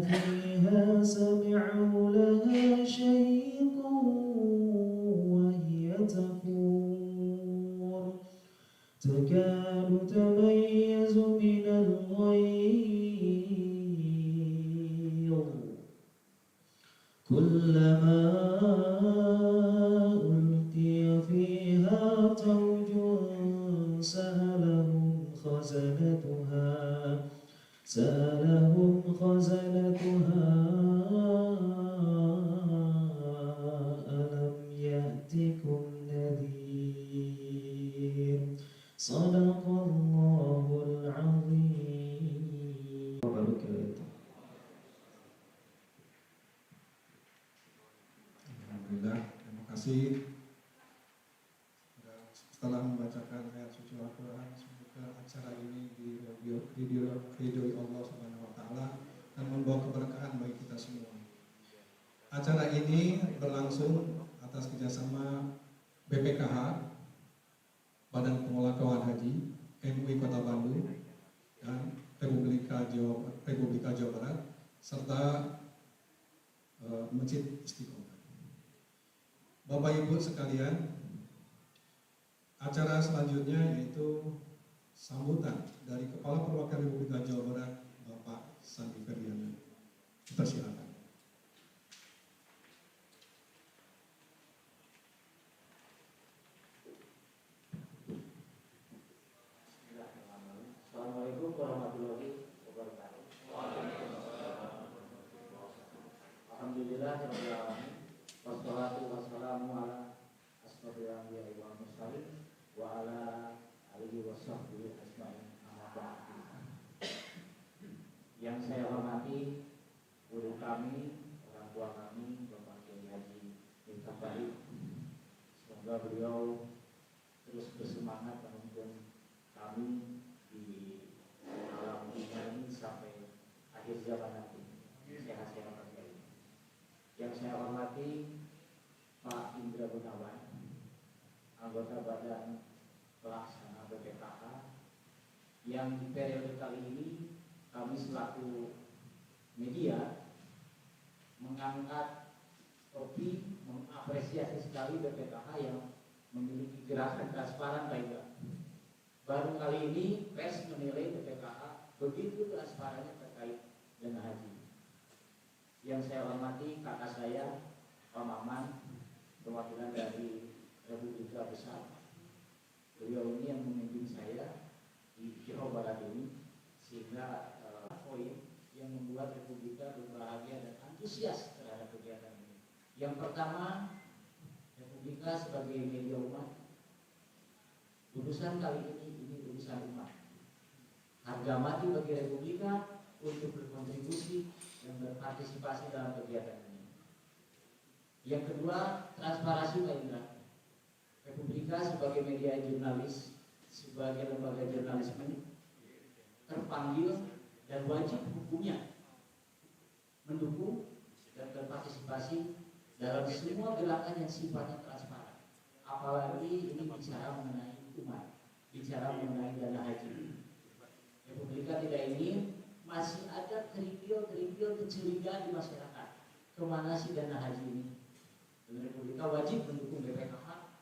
فيها سمعوا لها شيقا وهي تفور تكاد تميز من الغيظ كلما ألقي فيها فوج سألهم خزنتها ألم يأتكم نذير صدق الله العظيم. Alhamdulillah, terima kasih. Setelah membacakan ayat suci Al-Quran, semoga acara ini diridhoi Allah Subhanahu Wa Taala dan membawa keberkahan bagi kita semua. Acara ini berlangsung atas kerjasama BPKH, Badan Pengelola Keuangan Haji, MUI Kota Bandung, dan Republika Jawa Barat, serta Masjid Istiqomah. Bapak Ibu sekalian, acara selanjutnya yaitu sambutan dari Kepala Perwakilan Republika Jawa Barat, Bapak Sandi Ferdiana. Persilakan. Assalamualaikum warahmatullahi wabarakatuh. Alhamdulillah rabbil alamin. Wassalatu wassalamu ala asrofil anbiya'i wal mursalin wa ala alihi washabbihi ajmain. Amma ba'du. Yang saya hormati guru kami, orang tua kami, Bapak Kiai Haji Miftah Farid. Semoga beliau terus bersemangat menuntun kami di alam dunia ini sampai akhir zaman nanti. Sehat-sehat Kiai. Yang saya hormati Pak Indra Gunawan, anggota Badan Pelaksana BPKH, yang di periode kali ini kami selaku media mengangkat topik mengapresiasi sekali BPKH yang memiliki gerakan transparan baiklah. Baru kali ini pers menilai BPKH begitu transparannya terkait dana haji. Yang saya hormati kakak saya, Pak Maman, perwakilan dari Republika Besar. Beliau ini yang memimpin saya di Jawa Barat ini, sehingga poin yang membuat Republika berbahagia dan antusias terhadap kegiatan ini. Yang pertama, Republika sebagai media umat. Urusan kali ini urusan umat. Harga mati bagi Republika untuk berkontribusi dan berpartisipasi dalam kegiatan ini. Yang kedua, transparansi Pak Indra. Republika sebagai media jurnalis, sebagai lembaga jurnalisme terpanggil dan wajib hukumnya mendukung dan berpartisipasi dalam semua gerakan yang sifatnya transparan. Apalagi ini bicara mengenai umat, bicara mengenai dana haji. Republika tidak ingin masih ada kerikil-kerikil kecurigaan di masyarakat. Kemana sih dana haji ini? Dan Republika wajib mendukung BPKH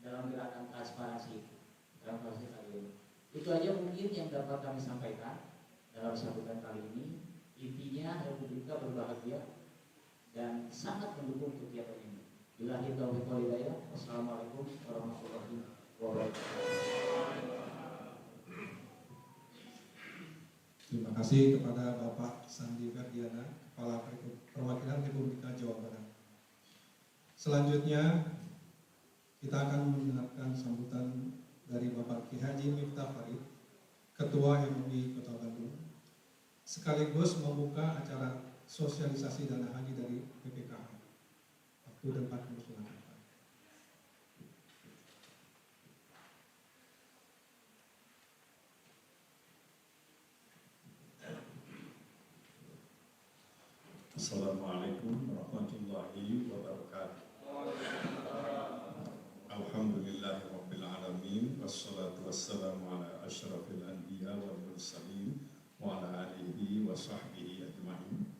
dalam gerakan transparansi kali ini. Itu aja mungkin yang dapat kami sampaikan dalam sambutan kali ini. Intinya Republika berbahagia dan sangat mendukung kegiatan ini. Billahi taufiq wal hidayah. Wassalamualaikum warahmatullahi wabarakatuh. Terima kasih kepada Bapak Sandi Ferdiana, Kepala Perwakilan Republika Jawa Barat. Selanjutnya kita akan mendengarkan sambutan dari Bapak Kiai Haji Miftah Farid, Ketua MUI Kota Bandung, sekaligus membuka acara sosialisasi dana haji dari BPKH. Waktu dan tempat silakan. Assalamualaikum warahmatullahi wabarakatuh. Alhamdulillahirabbil alamin wassalatu wassalamu ala asyrafil anbiya wal mursalin wa ala alihi wa sahbihi ajmain.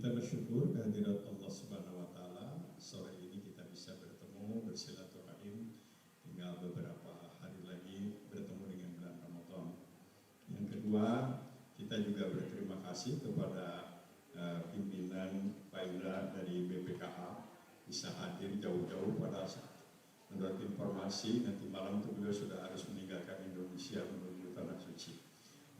Kita bersyukur kehadirat Allah Subhanahu wa taala. Sore ini kita bisa bertemu bersilaturahim, tinggal beberapa hari lagi bertemu dengan bulan Ramadan. Yang kedua, kita juga berterima kasih kepada pimpinan Paila dari BPKH bisa hadir jauh-jauh pada saat menurut informasi nanti malam itu beliau sudah harus meninggalkan Indonesia menuju Tanah Suci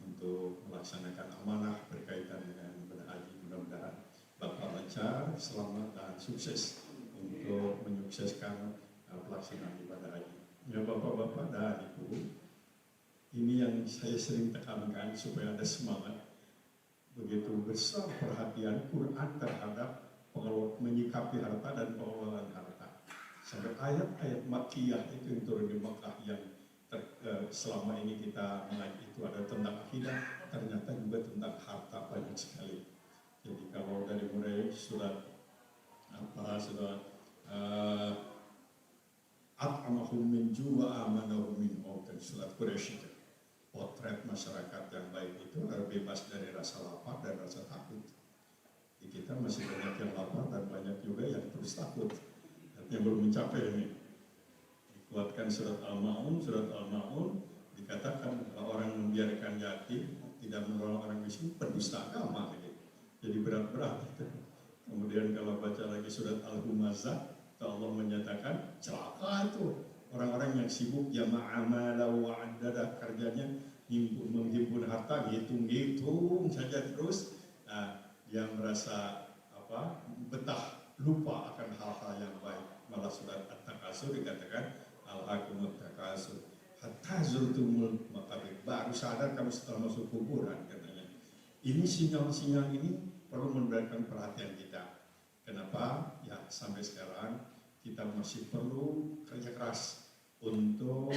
untuk melaksanakan amanah berkaitan dengan ibadah haji. Mudah-mudahan Bapak lancar, selamat dan sukses untuk menyukseskan pelaksanaan ibadah haji. Ya Bapak-bapak dan Ibu, ini yang saya sering tekankan supaya ada semangat. Begitu besar perhatian Quran terhadap menyikapi harta dan pengelolaan harta. Sampai ayat-ayat Makkiyah itu yang turun di Makkah yang selama ini kita mengaji itu ada tentang akidah, ternyata juga tentang harta banyak sekali. Jadi kalau dari mulai surat At'amahum min ju' wa amanahum min khawf, surat Quraisy itu. Potret masyarakat yang baik itu harus bebas dari rasa lapar dan rasa takut. Di kita masih banyak yang lapar dan banyak juga yang terus takut. Yang belum mencapai ini. Dikuatkan surat Al-Ma'un dikatakan bahwa orang membiarkan yatim, tidak menolong orang miskin, pendusta agama. Jadi berat-berat itu. Kemudian kalau baca lagi surat Al-Humazah, Allah menyatakan celaka itu orang-orang yang sibuk jama'amala wa'adada, kerjanya menghimpun harta, ngitung saja terus. Nah, dia merasa betah, lupa akan hal-hal yang baik. Malah surat At-Takasur dikatakan al-hakumut takasur hatta zurtumul maqabir, baru sadar kamu setelah masuk kuburan katanya. Ini sinyal-sinyal ini perlu mendapatkan perhatian kita. Kenapa? Ya sampai sekarang kita masih perlu kerja keras untuk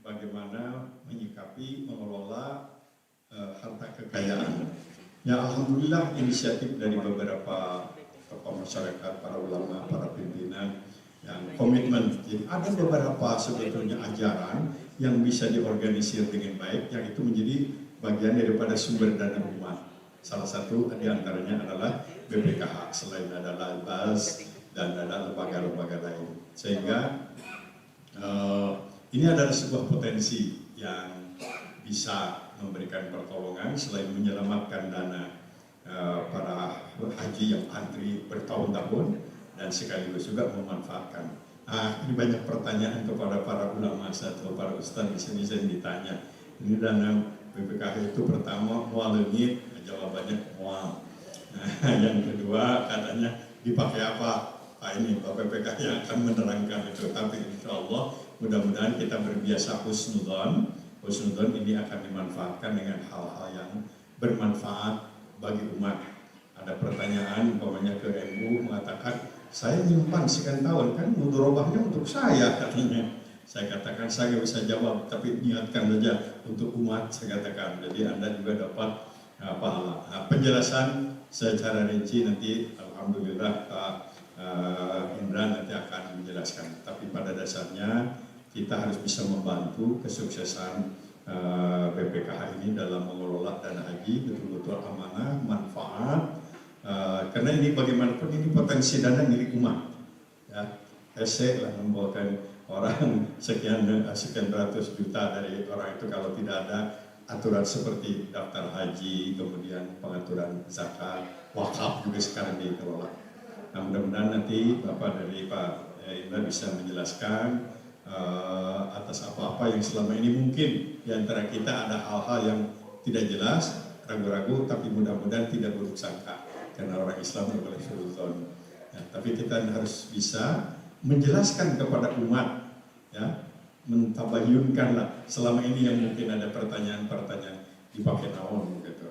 bagaimana menyikapi, mengelola harta kekayaan. Ya Alhamdulillah inisiatif dari beberapa tokoh masyarakat, para ulama, para pimpinan yang komitmen. Jadi ada beberapa sebetulnya ajaran yang bisa diorganisir dengan baik, yang itu menjadi bagian daripada sumber dana umat. Salah satu di antaranya adalah BPKH, selain ada Lalbas dan ada lembaga-lembaga lain. Sehingga ini adalah sebuah potensi yang bisa memberikan pertolongan selain menyelamatkan dana para haji yang antri bertahun-tahun dan sekaligus juga memanfaatkan. Ini banyak pertanyaan kepada para ulama atau para ustaz di sini saya ditanya. Ini dana BPKH itu pertama mual limit, jawabannya mual. Yang kedua katanya dipakai apa? Ini BPKH yang akan menerangkan itu. Tapi insya Allah mudah-mudahan kita berbiasa husnudzon. Husnudzon ini akan dimanfaatkan dengan hal-hal yang bermanfaat bagi umat. Ada pertanyaan umpamanya ke MU mengatakan saya nyimpan sekian tahun, kan mudharabahnya untuk saya katanya. Saya katakan saya bisa jawab, tapi niatkan saja untuk umat, saya katakan. Jadi Anda juga dapat pahala. Penjelasan secara rinci nanti alhamdulillah Pak Indra nanti akan menjelaskan. Tapi pada dasarnya kita harus bisa membantu kesuksesan BPKH ini dalam mengelola dana haji betul-betul amanah, manfaat. Karena ini bagaimanapun ini potensi dana milik umat. Ya, esek lah membawakan orang sekian ratus juta dari orang itu kalau tidak ada aturan seperti daftar haji, kemudian pengaturan zakat, wakaf juga sekarang dikelola. Nah, mudah-mudahan nanti Bapak dari Pak Indra bisa menjelaskan atas apa-apa yang selama ini mungkin di antara kita ada hal-hal yang tidak jelas, ragu-ragu, tapi mudah-mudahan tidak buruk sangka. Karena orang Islam boleh sultan. Ya, tapi kita harus bisa menjelaskan kepada umat, ya, mentabayunkanlah selama ini yang mungkin ada pertanyaan-pertanyaan dipakai naon gitu.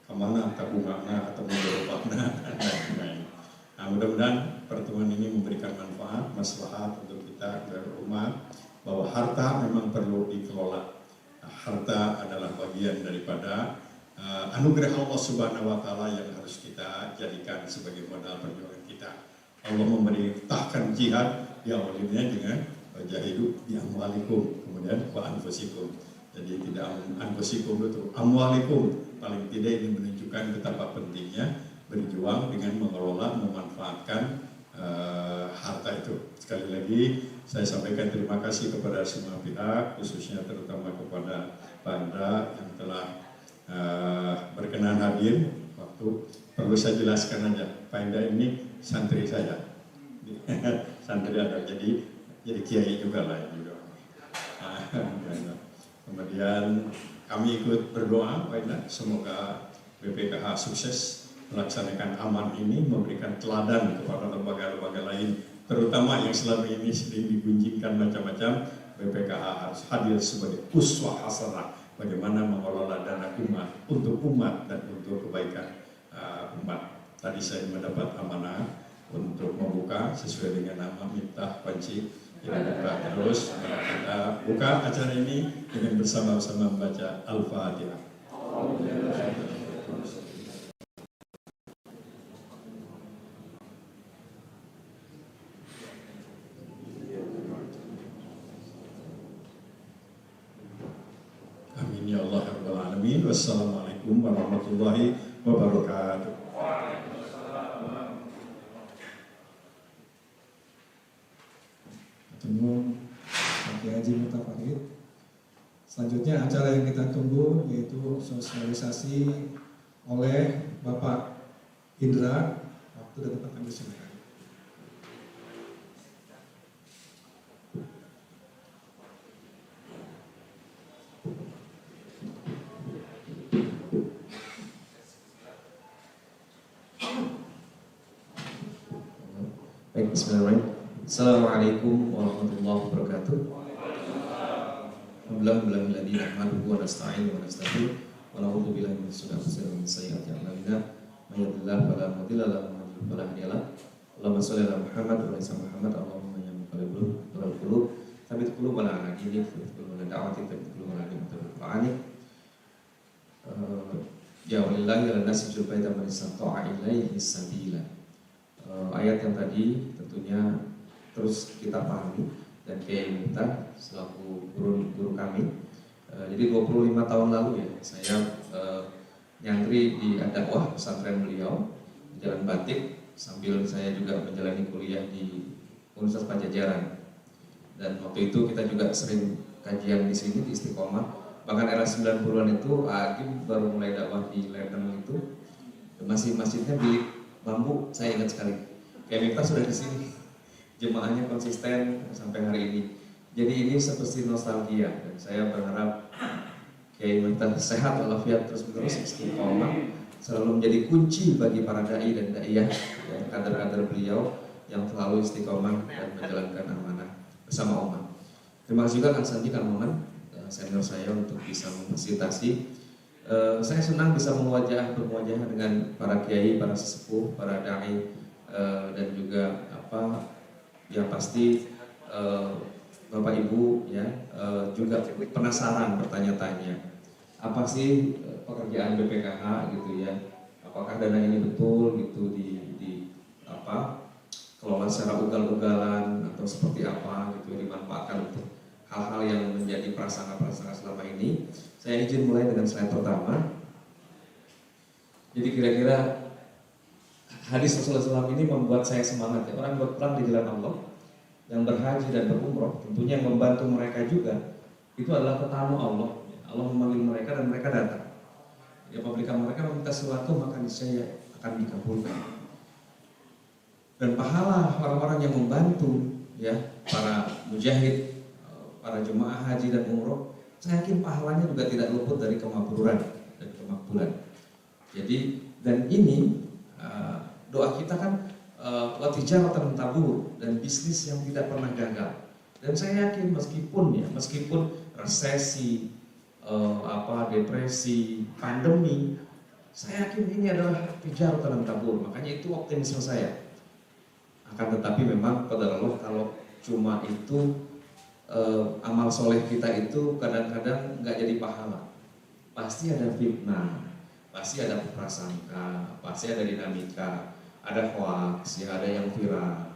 Kemana tabunganna atau mudharabahna dan lain-lain. Nah, mudah-mudahan pertemuan ini memberikan manfaat, maslahat untuk kita berumat bahwa harta memang perlu dikelola. Nah, harta adalah bagian daripada anugerah Allah Subhanahu wa taala yang harus kita jadikan sebagai modal perjuangan kita. Allah memerintahkan jihad diawalinya dengan jahidu bi amwalikum, kemudian wa anfusikum. Jadi tidak anfusikum itu amwalikum. Paling tidak ini menunjukkan betapa pentingnya berjuang dengan mengelola, memanfaatkan harta itu. Sekali lagi saya sampaikan terima kasih kepada semua pihak, khususnya terutama kepada Pak Indra yang telah berkenan hadir. Waktu perlu saya jelaskan aja, Pak Indra ini santri saya, santri ada, jadi kiai juga lah ini. Kemudian kami ikut berdoa, Pak Indra, semoga BPKH sukses melaksanakan aman ini, memberikan teladan kepada lembaga-lembaga lain, terutama yang selama ini sering digunjingkan macam-macam. BPKH harus hadir sebagai uswah hasanah bagaimana mengelola dana umat untuk umat dan untuk kebaikan umat. Tadi saya mendapat amanah untuk membuka sesuai dengan nama Miftah Panci. Kita buka terus, kita buka acara ini dengan bersama-sama membaca Al-Fatihah. Amin ya Allah rabbal alamin. Wassalamualaikum warahmatullahi wabarakatuh. Tunggu Pak Haji Miftah Farid. Selanjutnya acara yang kita tunggu yaitu sosialisasi oleh Bapak Indra. Waktu dan tempat kami silakan. Baik, bismillahirrahmanirrahim. Assalamualaikum warahmatullahi wabarakatuh. Alhamdulillahilladzi nahmaduhu wa nasta'inuhu wa nastaghfiruh wa na'udzu billahi min shururi anfusina wa min sayyiati a'malina. May yahdihillahu fala mudilla lahu wa may yudlil fala hadiya lahu. Allahumma shalli ala Muhammad wa ala Muhammad. Allahumma ya muqallibal qulub, tsabbit qulubana ala dinik, tsabbit qulubana da'wati, tsabbit qulubana ala qur'ani. Ya walillahi ala nasi jubaita man istata'a ilaihi sabila. Ayat yang tadi tentunya terus kita pahami dan Kiai Miftah selaku guru kami. Jadi 25 tahun lalu ya saya nyantri di dakwah pesantren beliau di Jalan Batik sambil saya juga menjalani kuliah di Universitas Pajajaran. Dan waktu itu kita juga sering kajian di sini di Istiqomah. Bahkan era 90-an itu Agim baru mulai dakwah di Ledeng itu masih masjidnya bilik bambu, saya ingat sekali. Kiai Miftah sudah di sini, jemaahnya konsisten sampai hari ini. Jadi ini seperti nostalgia dan saya berharap Kiai Miftah sehat walafiat terus-menerus istiqomah selalu menjadi kunci bagi para dai dan daiyah dan kader-kader beliau yang selalu istiqomah dan menjalankan amanah bersama umat. Terima kasih juga Kang Sandi, Kang Maman, senior saya untuk bisa memfasilitasi. Saya senang bisa bermuajah dengan para kiai, para sesepuh, para dai, dan juga ya pasti Bapak Ibu ya juga penasaran bertanya-tanya apa sih pekerjaan BPKH gitu ya, apakah dana ini betul gitu kelola secara ugal-ugalan atau seperti apa gitu dimanfaatkan untuk hal-hal yang menjadi prasangka-prasangka selama ini. Saya izin mulai dengan slide pertama. Jadi kira-kira hadis Rasulullah SAW ini membuat saya semangat ya. Orang berperang di jalan Allah, yang berhaji dan berumroh, tentunya yang membantu mereka juga itu adalah tetamu Allah. Allah memanggil mereka dan mereka datang. Ya, apabila mereka meminta sesuatu maka niscaya akan dikabulkan. Dan pahala orang-orang yang membantu ya para mujahid, para jemaah haji dan umroh, saya yakin pahalanya juga tidak luput dari kemakburan dan kemakbulan. Jadi dan ini doa kita kan watijaratan tabur dan bisnis yang tidak pernah gagal. Dan saya yakin meskipun resesi, depresi, pandemi, saya yakin ini adalah tijaratan tabur. Makanya itu optimisme saya. Akan tetapi memang pada Allah kalau cuma itu amal soleh kita itu kadang-kadang nggak jadi pahala. Pasti ada fitnah, pasti ada prasangka, pasti ada dinamika, ada hoax, ya ada yang viral.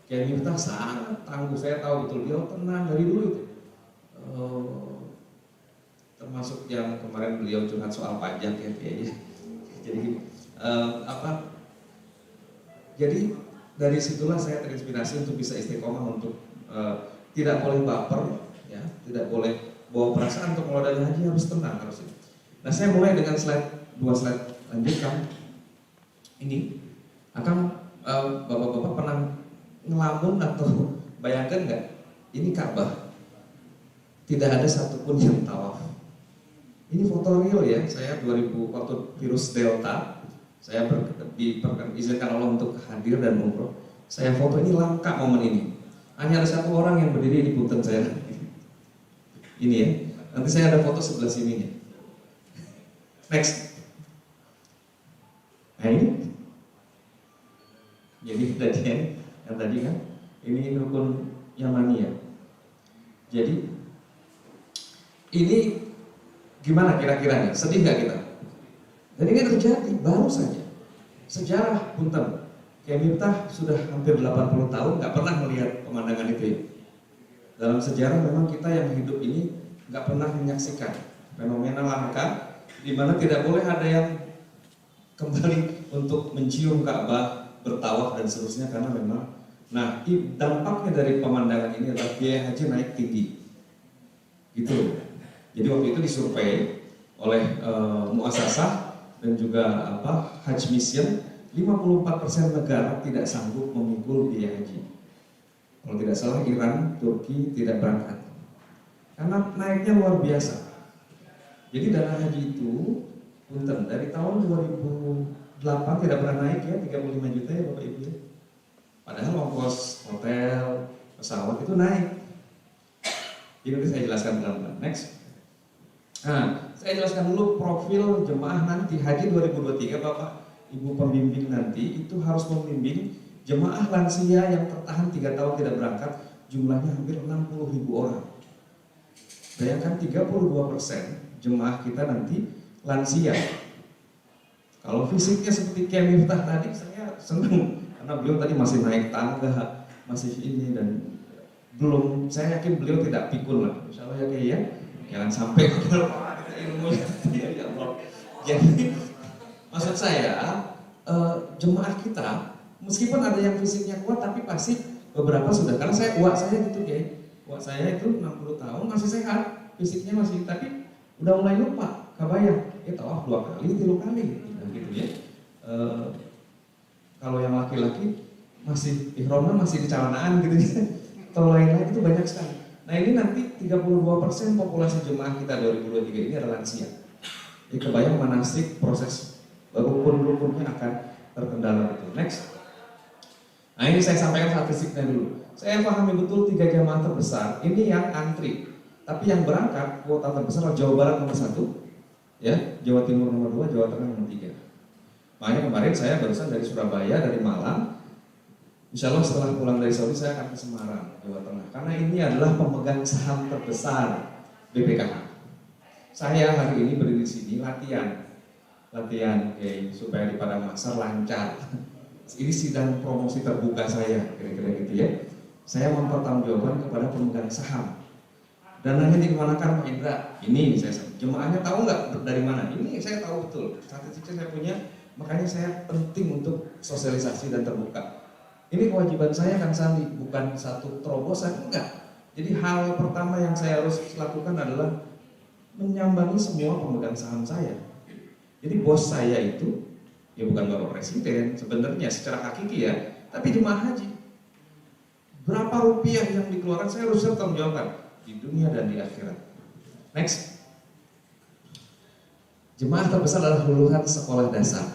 Kiai Miftah sangat tangguh, saya tahu betul dia tenang dari dulu itu. Termasuk yang kemarin beliau curhat soal pajak ya Kiai. Jadi Jadi dari situlah saya terinspirasi untuk bisa istiqomah untuk tidak boleh baper, ya, tidak boleh bawa perasaan untuk mulai dari haji harus tenang harus ini. Nah saya mulai dengan dua slide lanjutkan. Ini akan bapak-bapak pernah ngelamun atau bayangkan nggak? Ini Ka'bah, tidak ada satupun yang tawaf. Ini foto real ya, saya 2000 waktu virus Delta, saya diizinkan Allah untuk hadir dan umroh. Saya foto ini langka momen ini. Hanya ada satu orang yang berdiri di punten saya. Ini ya, nanti saya ada foto sebelah sininya. Next. Nah ini, jadi tadi yang tadi kan, ini rukun Yamani ya. Jadi ini gimana kira-kiranya? Sedih nggak kita? Dan ini terjadi baru saja. Sejarah punten, kayak Miftah sudah hampir 80 tahun nggak pernah melihat pemandangan itu ya. Dalam sejarah memang kita yang hidup ini nggak pernah menyaksikan fenomena langka di mana tidak boleh ada yang kembali untuk mencium Ka'bah, bertawaf dan seterusnya karena memang nah dampaknya dari pemandangan ini adalah biaya haji naik tinggi gitu. Jadi waktu itu disurvei oleh muasasah dan juga Hajj Mission, 54% negara tidak sanggup memikul biaya haji. Kalau tidak salah Iran, Turki tidak berangkat karena naiknya luar biasa. Jadi dana haji itu punten dari tahun 2008 tidak pernah naik ya, 35 juta ya Bapak Ibu ya. Padahal ongkos hotel, pesawat itu naik. Ini nanti saya jelaskan pelan-pelan. Next. Nah, saya jelaskan dulu profil jemaah nanti haji 2023 Bapak Ibu pembimbing nanti itu harus membimbing jemaah lansia yang tertahan 3 tahun tidak berangkat, jumlahnya hampir 60.000 orang. Bayangkan 32% jemaah kita nanti lansia. Kalau fisiknya seperti kayak Miftah tadi, saya senang karena beliau tadi masih naik tangga, masih ini dan belum. Saya yakin beliau tidak pikun lah. Insya Allah ya kayak ya. Jangan sampai ilmunya. Ya Allah. Jadi maksud saya jemaah kita meskipun ada yang fisiknya kuat tapi pasti beberapa sudah. Karena uak saya gitu kayak uak saya itu 60 tahun masih sehat, fisiknya masih tapi udah mulai lupa, kebayang. Tawaf 2 kali, 3 kali gitu ya. Kalau yang laki-laki masih ihramnya masih di celanaan gitu ya. Kalau lain-lain itu banyak sekali. Nah ini nanti 32% populasi jemaah kita 2023 ini adalah lansia. Jadi kebayang manasik proses rukun-rukunnya akan terkendala gitu. Next. Nah ini saya sampaikan statistiknya dulu. Saya pahami betul 3 jamaah terbesar ini yang antri. Tapi yang berangkat kuota terbesar adalah Jawa Barat nomor 1, ya, Jawa Timur nomor 2, Jawa Tengah nomor 3. Makanya kemarin saya barusan dari Surabaya, dari Malang. Insya Allah setelah pulang dari Saudi saya akan ke Semarang, Jawa Tengah. Karena ini adalah pemegang saham terbesar BPKH. Saya hari ini berdiri di sini latihan, supaya di Padang Mahsyar lancar. Ini sidang promosi terbuka saya, kira-kira gitu ya. Saya mempertanggungjawabkan kepada pemegang saham. Dananya dikemanakan Pak Indra? Ini saya jemaahnya tahu nggak dari mana? Ini saya tahu betul. Statistiknya saya punya, makanya saya penting untuk sosialisasi dan terbuka. Ini kewajiban saya Kang Sandi, bukan satu terobosan, enggak. Jadi hal pertama yang saya harus lakukan adalah menyambangi semua pemegang saham saya. Jadi bos saya itu ya bukan Bapak Presiden sebenarnya secara hakiki ya, tapi jemaah haji. Berapa rupiah yang dikeluarkan saya harus tanggung jawabkan di dunia dan di akhirat. Next. Jemaah terbesar adalah lulusan sekolah dasar.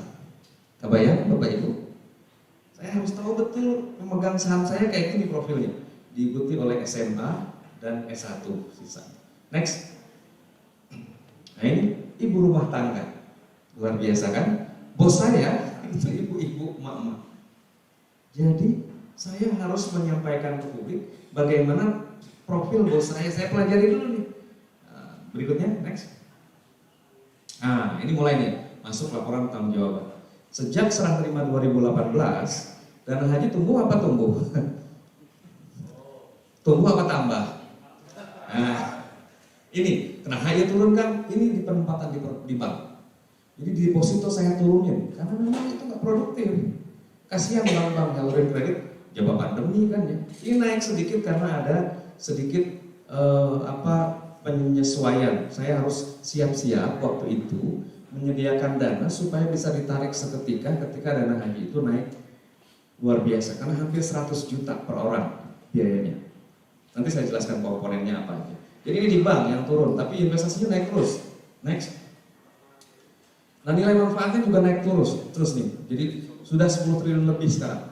Kebayang Bapak Ibu? Saya harus tahu betul pemegang saham saya kayak gini profilnya. Diikuti oleh SMA dan S1 sisa. Next. Nah ini ibu rumah tangga. Luar biasa kan? Bos saya itu ibu-ibu, emak-emak. Jadi saya harus menyampaikan ke publik bagaimana profil bos saya pelajari dulu nih. Berikutnya, next. Nah, ini mulai nih, masuk laporan tanggung jawab. Sejak serah terima 2018, dana haji tumbuh apa tumbuh? Tumbuh apa tambah? Nah, ini, kenapa ya turun kan? Ini di penempatan di bank. Jadi deposito saya turunin, karena memang itu nggak produktif. Kasihan bang nyalurin kredit, jawab pandemi kan ya. Ini naik sedikit karena ada sedikit penyesuaian. Saya harus siap-siap waktu itu menyediakan dana supaya bisa ditarik seketika ketika dana haji itu naik luar biasa. Karena hampir 100 juta per orang biayanya. Nanti saya jelaskan komponennya apa aja. Jadi ini di bank yang turun, tapi investasinya naik terus. Next. Nah nilai manfaatnya juga naik terus nih. Jadi sudah 10 triliun lebih sekarang.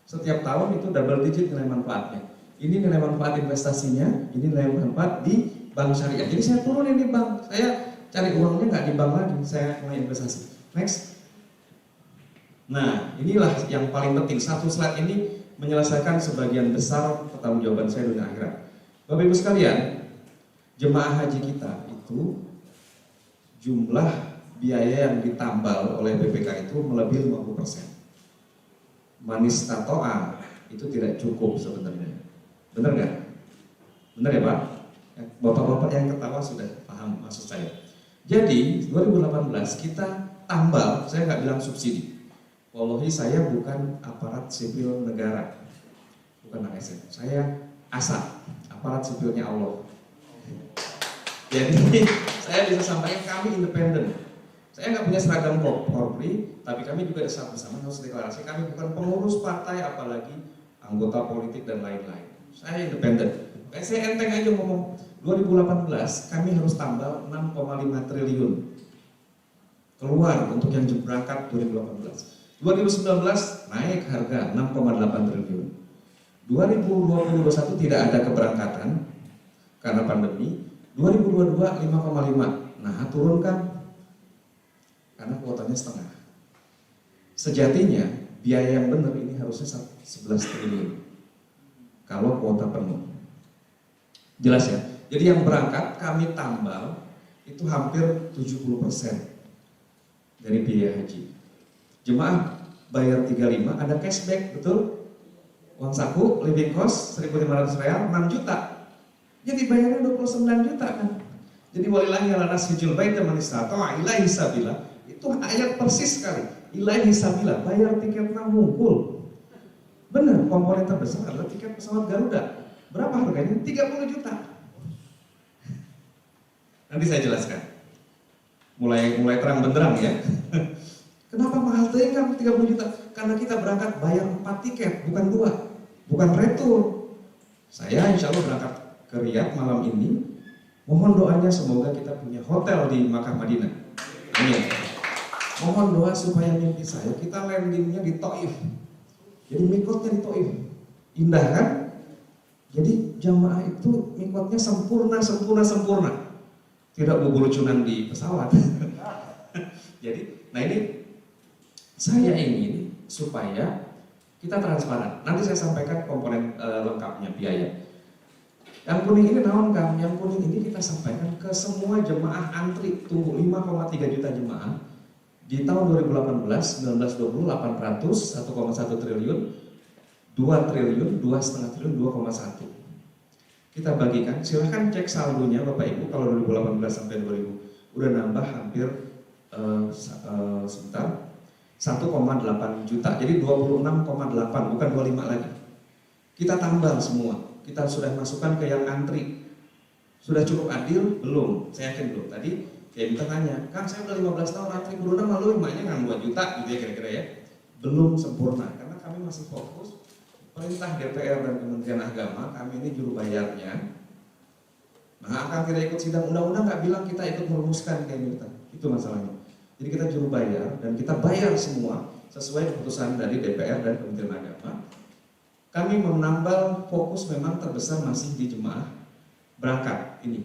Setiap tahun itu double digit nilai manfaatnya. Ini nilai manfaat investasinya, ini nilai manfaat di bank syariah. Jadi saya turunin di bank, saya cari uangnya nggak di bank lagi, saya mulai investasi. Next. Nah inilah yang paling penting. Satu slide ini menyelesaikan sebagian besar pertanggungjawaban saya dunia akhirat. Bapak Ibu sekalian, jemaah haji kita itu jumlah biaya yang ditambal oleh BPK itu melebihi 50%. Manis tatoa itu tidak cukup sebenarnya. Benar nggak? Benar ya Pak? Bapak-bapak yang ketawa sudah paham maksud saya. Jadi 2018 kita tambal, saya nggak bilang subsidi. Wallahi saya bukan aparat sipil negara, bukan ASN. Saya ASA, aparat sipilnya Allah. Jadi saya bisa sampaikan kami independen. Saya nggak punya seragam Polri, tapi kami juga saat bersama harus deklarasi. Kami bukan pengurus partai, apalagi anggota politik dan lain-lain. Saya independen. Saya enteng aja ngomong. 2018 kami harus tambal 6,5 triliun keluar untuk yang berangkat 2018. 2019 naik harga 6,8 triliun. 2021 tidak ada keberangkatan karena pandemi. 2022 5,5. Nah, turunkan karena kuotanya setengah. Sejatinya biaya yang benar ini harusnya 11 triliun kalau kuota penuh. Jelas ya? Jadi yang berangkat kami tambal itu hampir 70% dari biaya haji. Jemaah bayar 35 ada cashback, betul? Uang saku, living cost 1.500 real, 6 juta. Jadi bayarnya 29 juta kan. Jadi walillahi ala nasijul baita man istata'a ilaihi sabila. Itu ayat persis sekali. Ilaihi sabila, bayar tiket ngumpul. Benar, komponen terbesar adalah tiket pesawat Garuda. Berapa harganya? 30 juta. Nanti saya jelaskan. Mulai terang benderang ya. Kenapa mahal kan 30 juta? Karena kita berangkat bayar 4 tiket, bukan 2. Bukan retur. Saya insya Allah berangkat ke Riyadh malam ini. Mohon doanya semoga kita punya hotel di Makkah Madinah. Amin. Mohon doa supaya mimpi saya kita landingnya di Taif. Jadi mikotnya di Taif. Indah kan? Jadi jamaah itu mikotnya sempurna. Tidak bubur-lucunan di pesawat. Jadi, nah ini saya ingin supaya kita transparan. Nanti saya sampaikan komponen lengkapnya biaya. Yang kuning ini naon Kang? Yang kuning ini kita sampaikan ke semua jemaah antri tunggu 5,3 juta jemaah di tahun 2018, 19, 20, 800, 1,1 triliun, 2 triliun, 2,5 triliun, 2,1. Kita bagikan, silahkan cek saldonya Bapak Ibu kalau 2018 sampai 2000 udah nambah hampir 1,8 juta, jadi 26,8 bukan 25 lagi. Kita tambah semua, kita sudah masukkan ke yang antri. Sudah cukup adil? Belum, saya yakin belum. Tadi kayak kita tanya, Kang saya udah 15 tahun antri berundang lalu emaknya kan 2 juta gitu ya kira-kira ya. Belum sempurna, karena kami masih fokus. Perintah DPR dan Kementerian Agama, kami ini juru bayarnya. Nah, akan tidak ikut sidang undang-undang nggak bilang kita ikut merumuskan kayak gitu. Itu masalahnya. Jadi kita juru bayar dan kita bayar semua sesuai keputusan dari DPR dan Kementerian Agama. Kami menambal fokus memang terbesar masih di jemaah berangkat ini.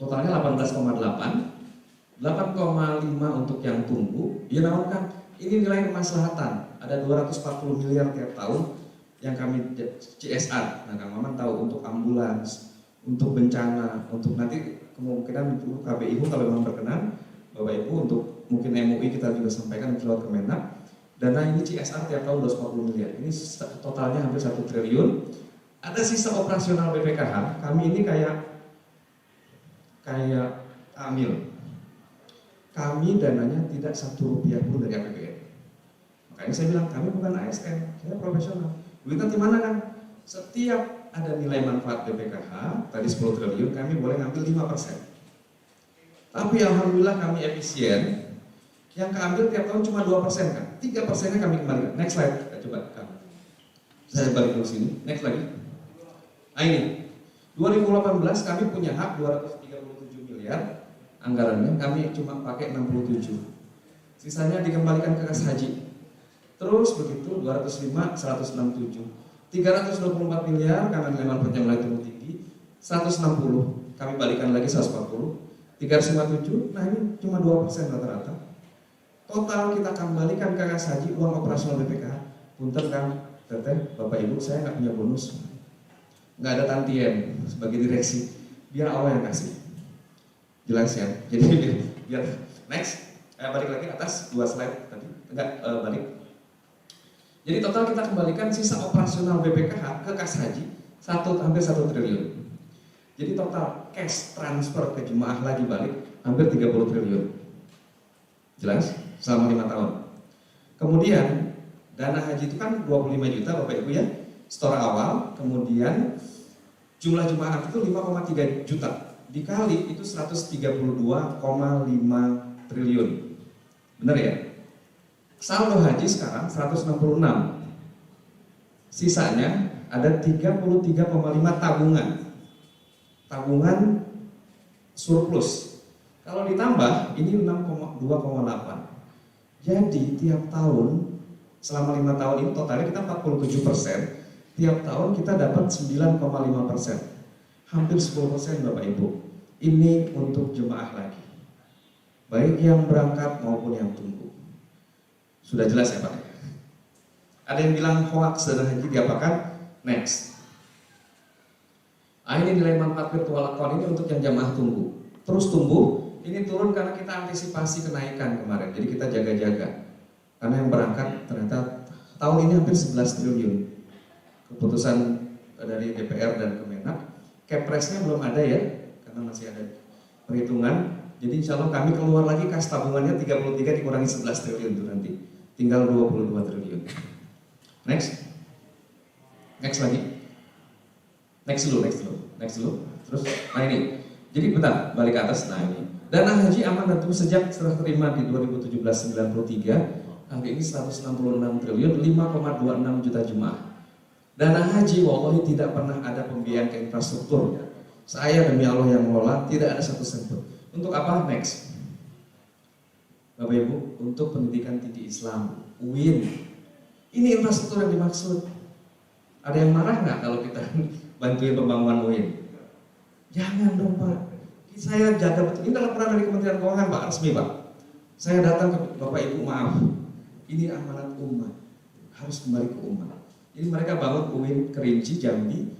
Totalnya 18,8, 8,5 untuk yang tunggu. Dia nawarkan ini nilai kemaslahatan. Ada 240 miliar tiap tahun yang kami CSR. Nah, Kang Maman tahu untuk ambulans, untuk bencana, untuk nanti kemungkinan untuk KBIU kalau memang berkenan, Bapak Ibu untuk mungkin MUI kita juga sampaikan lewat Kemenak. Dana ini CSR tiap tahun 240 miliar. Ini totalnya hampir 1 triliun. Ada sisa operasional BPKH. Kami ini kayak amil. Kami dananya tidak 1 rupiah pun dari APBN. Makanya saya bilang kami bukan ASN, saya profesional. Duitnya di mana kan? Setiap ada nilai manfaat BPKH, tadi 10 triliun, kami boleh ngambil 5%. Tapi alhamdulillah kami efisien, yang keambil tiap tahun cuma 2% kan, 3%-nya kami kembalikan. Next slide, coba kamu. Saya balik ke sini, next lagi. Nah ini, 2018 kami punya hak 237 miliar, anggarannya kami cuma pakai 67. Sisanya dikembalikan ke kas haji. Terus begitu 205, 167. 324 miliar karena nilai manfaatnya mulai turun tinggi, 160 kami balikan lagi 140, 357, nah ini cuma 2% rata-rata. Total kita kembalikan ke kas haji uang operasional BPKH. Punten kan, teteh, bapak ibu, saya nggak punya bonus, nggak ada tantiem sebagai direksi, biar Allah yang kasih. Jelas ya? Jadi biar next, balik lagi atas 2 slide tadi, balik. Jadi total kita kembalikan sisa operasional BPKH ke kas haji hampir 1 triliun. Jadi total cash transfer ke jemaah lagi balik hampir 30 triliun. Jelas? Selama 5 tahun. Kemudian dana haji itu kan 25 juta Bapak Ibu ya, store awal, kemudian jumlah jemaah itu 5,3 juta. Dikali itu 132,5 triliun. Benar ya? Saldo haji sekarang 166. Sisanya ada 33,5 tabungan. Tabungan surplus. Kalau ditambah ini 2,8. Jadi tiap tahun selama 5 tahun ini totalnya kita 47%. Tiap tahun kita dapat 9,5%. Hampir 10% Bapak Ibu. Ini untuk jemaah lagi. Baik yang berangkat maupun yang tunggu. Sudah jelas ya Pak? Ada yang bilang hoax dana haji diapakan? Next. Ini nilai manfaat virtual account ini untuk yang jamaah tunggu. Terus tumbuh, ini turun karena kita antisipasi kenaikan kemarin. Jadi kita jaga-jaga. Karena yang berangkat ternyata tahun ini hampir 11 triliun. Keputusan dari DPR dan Kemenak. Kepresnya belum ada ya, karena masih ada perhitungan. Jadi insya Allah kami keluar lagi kas tabungannya 33 dikurangi 11 triliun itu nanti. Tinggal 22 triliun. Next. Next lagi. Next dulu. Terus, nah ini. Jadi bentar, balik ke atas. Nah ini. Dana haji aman dan terus sejak serah terima di 2017-93, hari ini 166 triliun, 5,26 juta jemaah. Dana haji wallahi tidak pernah ada pembiayaan ke infrastruktur. Saya demi Allah yang mengelola, tidak ada satu sen pun. Untuk apa? Next. Bapak Ibu, untuk pendidikan tinggi Islam, UIN. Ini infrastruktur yang dimaksud. Ada yang marah nggak kalau kita bantuin pembangunan UIN? Jangan dong Pak. Saya jaga betul. Ini laporan dari Kementerian Keuangan Pak, resmi Pak. Saya datang ke Bapak Ibu, maaf. Ini amanat umat. Harus kembali ke umat. Jadi mereka bangun UIN Kerinci, Jambi.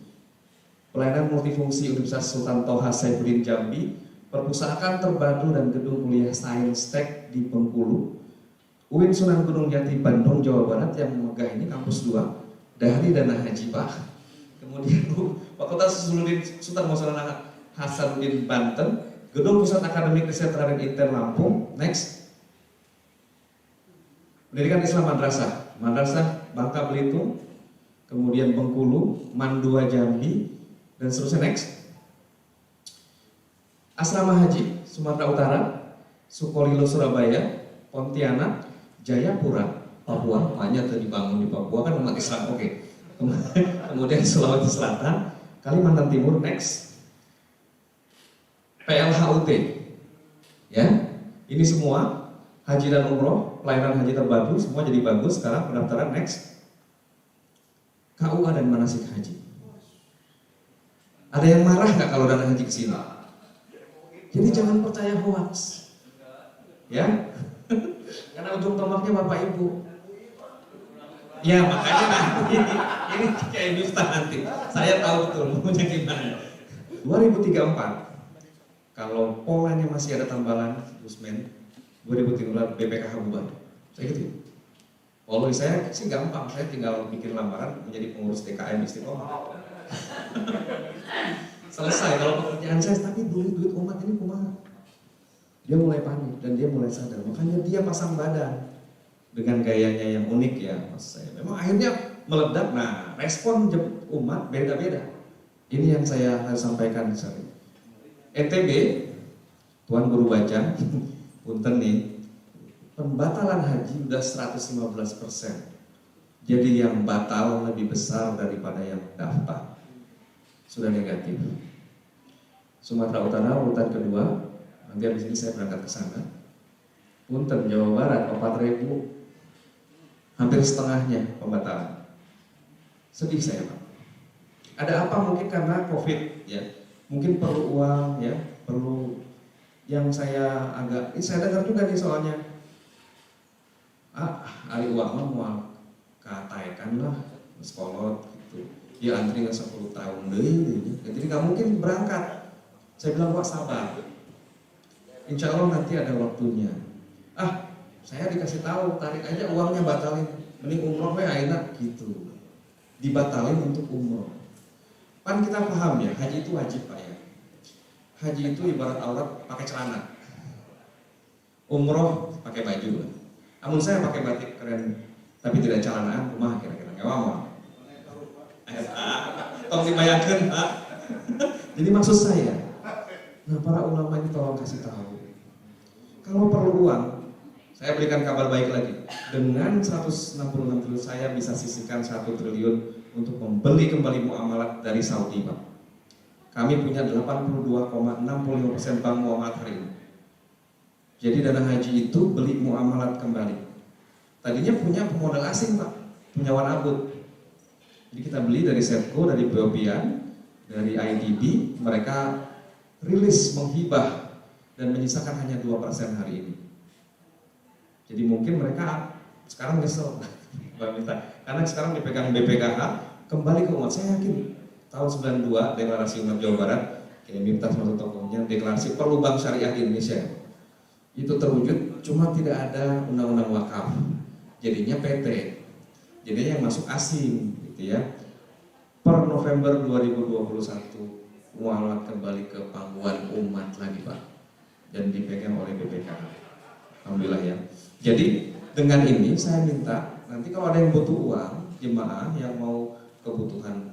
Pelayanan multifungsi Universitas Sultan Toha Saifuddin Jambi. Perpustakaan terpadu dan gedung kuliah Sains Tek di Bengkulu. UIN Sunan Gunung Jati Bandung Jawa Barat yang megah ini kampus 2 dari dana haji Pak. Kemudian Fakultas Sultan Masalah Hasanuddin Banten, Gedung Pusat Akademik Riset Raden Inten Lampung. Next. Pendidikan Islam Madrasah Bangka Belitung, kemudian Bengkulu, Mandua Jambi, dan seterusnya. Next. Asrama Haji Sumatera Utara, Sukolilo Surabaya, Pontianak, Jayapura, Papua. Banyak tadi dibangun di Papua kan umat Islam. Oke. Kemudian Sulawesi Selatan, Kalimantan Timur. Next. PLHUT. Ya. Ini semua haji dan umroh, pelayanan haji terpadu semua jadi bagus. Sekarang pendaftaran. Next. KUA dan manasik haji. Ada yang marah nggak kalau dana haji ke sini? Jadi jangan percaya hoax, ya, karena ujung tombaknya Bapak Ibu. Ya makanya nanti ini kayak dusta nanti. Saya tahu betul maunya gimana. 2034, kalau polanya masih ada tambalan Gusmen, 2013 BPKH bubar. Saya gitu. Kalau saya sih gampang, saya tinggal bikin lamaran menjadi pengurus DKM Istiqomah. Selesai kalau pekerjaan saya, tapi duit umat ini kumaha. Dia mulai panik dan dia mulai sadar, makanya dia pasang badan. dengan gayanya yang unik ya mas saya. Memang akhirnya meledak. Nah respon umat beda-beda. Ini yang saya harus sampaikan misalnya. NTB, Tuan Guru Baca, punten nih, pembatalan haji udah 115%. Jadi yang batal lebih besar daripada yang daftar. Sudah negatif. Sumatera Utara urutan kedua, nanti habis ini saya berangkat ke sana. Punten Jawa Barat 4.000, hampir setengahnya pembatalan. Sedih saya Pak. Ada apa? Mungkin karena COVID ya. Mungkin perlu uang ya, perlu yang saya agak, saya dengar juga nih soalnya. Ari uang mah mau kataikan lah, sekolot gitu. Ya antri nggak 10 tahun deh. Jadi nggak mungkin berangkat. Saya bilang Pak sabar. Insya Allah nanti ada waktunya. Saya dikasih tahu, tarik aja uangnya batalin. Mending umroh enak gitu. Dibatalin untuk umroh. Kan kita paham ya, haji itu wajib Pak ya. Haji itu ibarat aurat pakai celana. Umroh pakai baju lah. Namun saya pakai batik keren, tapi tidak celanaan, rumah kira-kira ngewama. Tolong dibayangkan Pak. Jadi maksud saya, nah para ulama ini tolong kasih tahu. Kalau perlu uang, saya berikan kabar baik lagi. Dengan 166 triliun saya bisa sisihkan 1 triliun untuk membeli kembali muamalat dari Saudi Pak. Kami punya 82,65% bank muamalat hari ini. Jadi dana haji itu beli muamalat kembali. Tadinya punya pemodal asing Pak, punya Wanabut. Jadi kita beli dari Setco, dari Biopian, dari IDB, mereka rilis menghibah dan menyisakan hanya 2% hari ini. Jadi mungkin mereka sekarang nyesel, karena sekarang dipegang BPKH, kembali ke umat. Saya yakin tahun 92 deklarasi umat Jawa Barat, kayak minta sama tokohnya, deklarasi perlu bank syariah di Indonesia. Itu terwujud, cuma tidak ada undang-undang wakaf. Jadinya PT, jadinya yang masuk asing, gitu ya. Per November 2021, muamalat kembali ke pangkuan umat lagi Pak, dan dipegang oleh BPKH. Alhamdulillah ya. Jadi dengan ini saya minta nanti kalau ada yang butuh uang, jemaah yang mau kebutuhan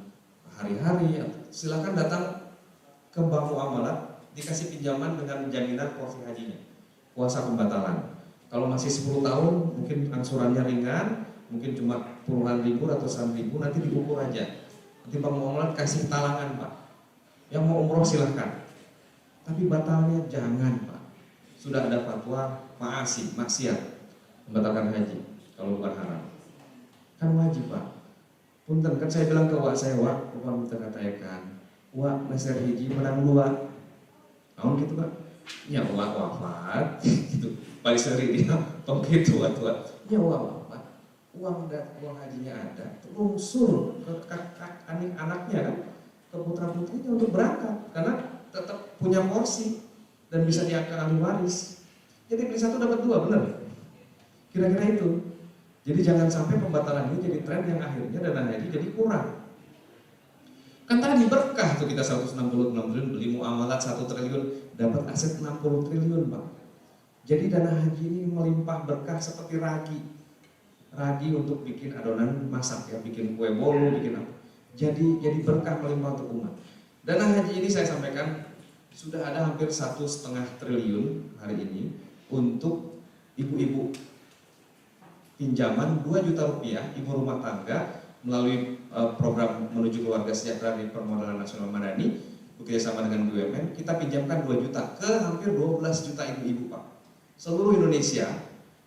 hari-hari, silakan datang ke bank muamalat, dikasih pinjaman dengan jaminan porsi hajinya, kuasa pembatalan. Kalau masih 10 tahun, mungkin angsurannya ringan, mungkin cuma puluhan ribu, ratusan ribu, nanti diukur aja. Nanti bank muamalat kasih talangan Pak. Yang mau umroh silahkan, tapi batalnya jangan Pak. Sudah ada fatwa maksiat membatalkan haji kalau bukan haram. Kan wajib Pak. Punten kan saya bilang ke wak saya, wak, upah minta katakan, wak nasir hiji menang 2. Namun gitu Pak. Ya wak wafat gitu. Balik seri dia tong gitu tua. Ya wak wafat. Uang hajinya ada, lungsur ke anaknya kan, ke putra-putrinya untuk berangkat karena tetap punya porsi dan bisa diangkat ahli waris. Jadi beli 1 dapat 2, benar? Kira-kira itu. Jadi jangan sampai pembatalan ini jadi tren yang akhirnya dana haji jadi kurang. Kan tadi berkah tuh kita 166 triliun beli muamalat 1 triliun dapat aset 60 triliun Pak. Jadi dana haji ini melimpah berkah seperti ragi untuk bikin adonan masak ya, bikin kue bolu, bikin apa. Jadi berkah melimpah untuk umat. Dana haji ini saya sampaikan sudah ada hampir 1,5 triliun hari ini untuk ibu-ibu, pinjaman 2 juta rupiah ibu rumah tangga melalui program menuju keluarga sejahtera di Permodalan Nasional Madani bekerjasama dengan BUMN. Kita pinjamkan 2 juta ke hampir 12 juta ibu-ibu Pak, seluruh Indonesia.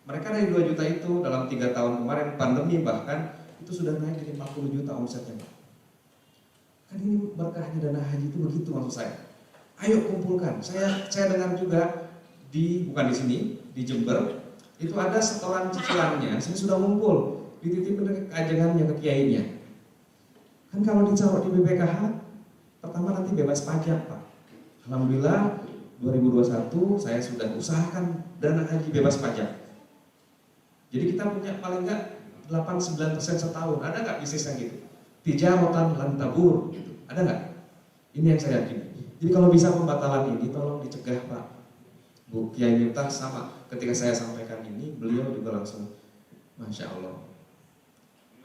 Mereka dari 2 juta itu dalam 3 tahun kemarin pandemi bahkan itu sudah naik jadi 40 juta omsetnya Pak. Kan ini berkahnya dana haji itu begitu maksud saya. Ayo kumpulkan. Saya dengar juga bukan di sini, di Jember itu ada setoran cicilannya. Saya sudah ngumpul, dititipin ke ajengannya, ke kiainya. Kan kalau ditaruh di BPKH, pertama nanti bebas pajak Pak. Alhamdulillah 2021 saya sudah usahakan dana haji bebas pajak. Jadi kita punya paling enggak 8-9% setahun. Ada nggak bisnis yang gitu? Tijaratan lan tabur gitu. Ada nggak? Ini yang saya yakin. Jadi kalau bisa pembatalan ini tolong dicegah Pak. Bu Kiai Miftah sama, ketika saya sampaikan ini beliau juga langsung Masya Allah.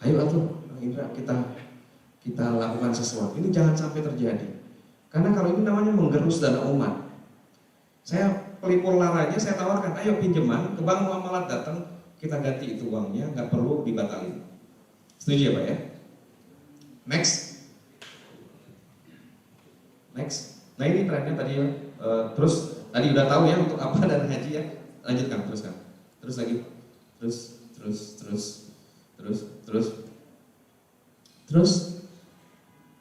Ayo atuh, Indra, kita lakukan sesuatu. Ini jangan sampai terjadi. Karena kalau ini namanya menggerus dana umat. Saya pelipur laranya, saya tawarkan, ayo pinjaman ke bank muamalat, datang, kita ganti itu uangnya, nggak perlu dibatalin. Setuju ya Pak ya? Next. Nah ini trennya tadi ya. Terus tadi udah tahu ya untuk apa dana haji ya. Lanjutkan, teruskan. Terus lagi. Terus